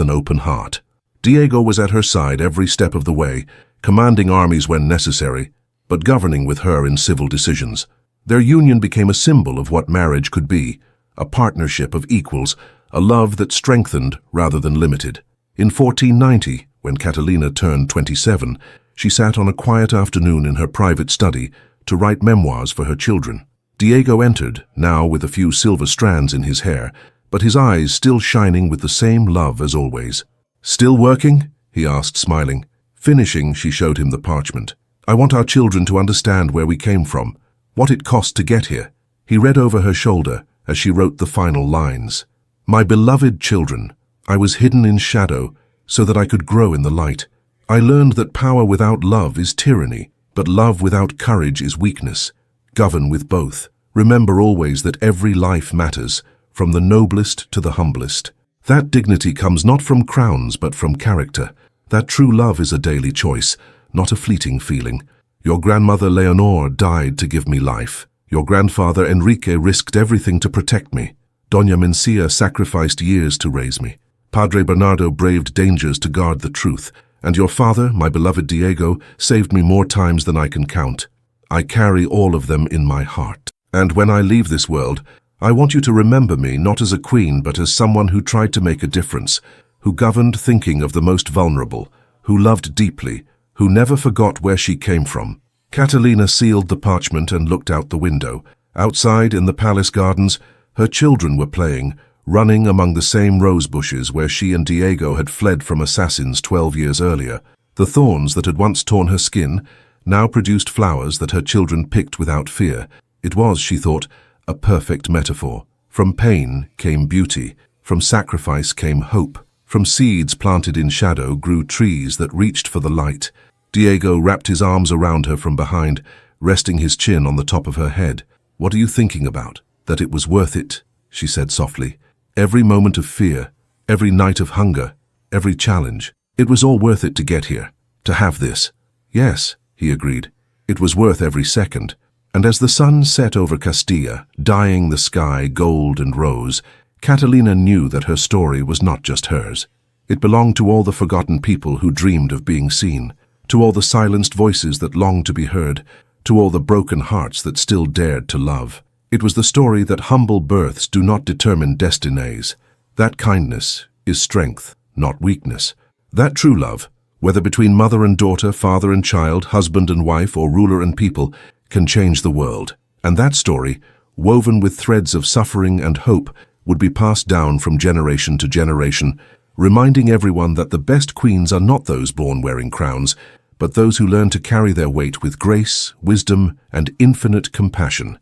an open heart. Diego was at her side every step of the way, commanding armies when necessary, but governing with her in civil decisions. Their union became a symbol of what marriage could be, a partnership of equals, a love that strengthened rather than limited. In 1490, when Catalina turned 27, she sat on a quiet afternoon in her private study to write memoirs for her children. Diego entered, now with a few silver strands in his hair, but his eyes still shining with the same love as always. "Still working?" he asked, smiling. Finishing, she showed him the parchment. "I want our children to understand where we came from, what it cost to get here." He read over her shoulder as she wrote the final lines. "My beloved children, I was hidden in shadow so that I could grow in the light. I learned that power without love is tyranny, but love without courage is weakness. Govern with both. Remember always that every life matters, from the noblest to the humblest. That dignity comes not from crowns but from character. That true love is a daily choice, not a fleeting feeling. Your grandmother Leonor died to give me life. Your grandfather Enrique risked everything to protect me. Doña Mencia sacrificed years to raise me. Padre Bernardo braved dangers to guard the truth. And your father, my beloved Diego, saved me more times than I can count. I carry all of them in my heart. And when I leave this world, I want you to remember me not as a queen but as someone who tried to make a difference, who governed thinking of the most vulnerable, who loved deeply, who never forgot where she came from." Catalina sealed the parchment and looked out the window. Outside, in the palace gardens, her children were playing, running among the same rose bushes where she and Diego had fled from assassins 12 years earlier. The thorns that had once torn her skin now produced flowers that her children picked without fear. It was, she thought, a perfect metaphor. From pain came beauty, from sacrifice came hope. From seeds planted in shadow grew trees that reached for the light. Diego wrapped his arms around her from behind, resting his chin on the top of her head. "What are you thinking about?" "That it was worth it," she said softly. "Every moment of fear, every night of hunger, every challenge. It was all worth it to get here, to have this." "Yes," he agreed. "It was worth every second." And as the sun set over Castilla, dyeing the sky gold and rose, Catalina knew that her story was not just hers. It belonged to all the forgotten people who dreamed of being seen, to all the silenced voices that longed to be heard, to all the broken hearts that still dared to love. It was the story that humble births do not determine destinies. That kindness is strength, not weakness. That true love, whether between mother and daughter, father and child, husband and wife, or ruler and people, can change the world. And that story, woven with threads of suffering and hope, would be passed down from generation to generation, reminding everyone that the best queens are not those born wearing crowns, but those who learn to carry their weight with grace, wisdom, and infinite compassion.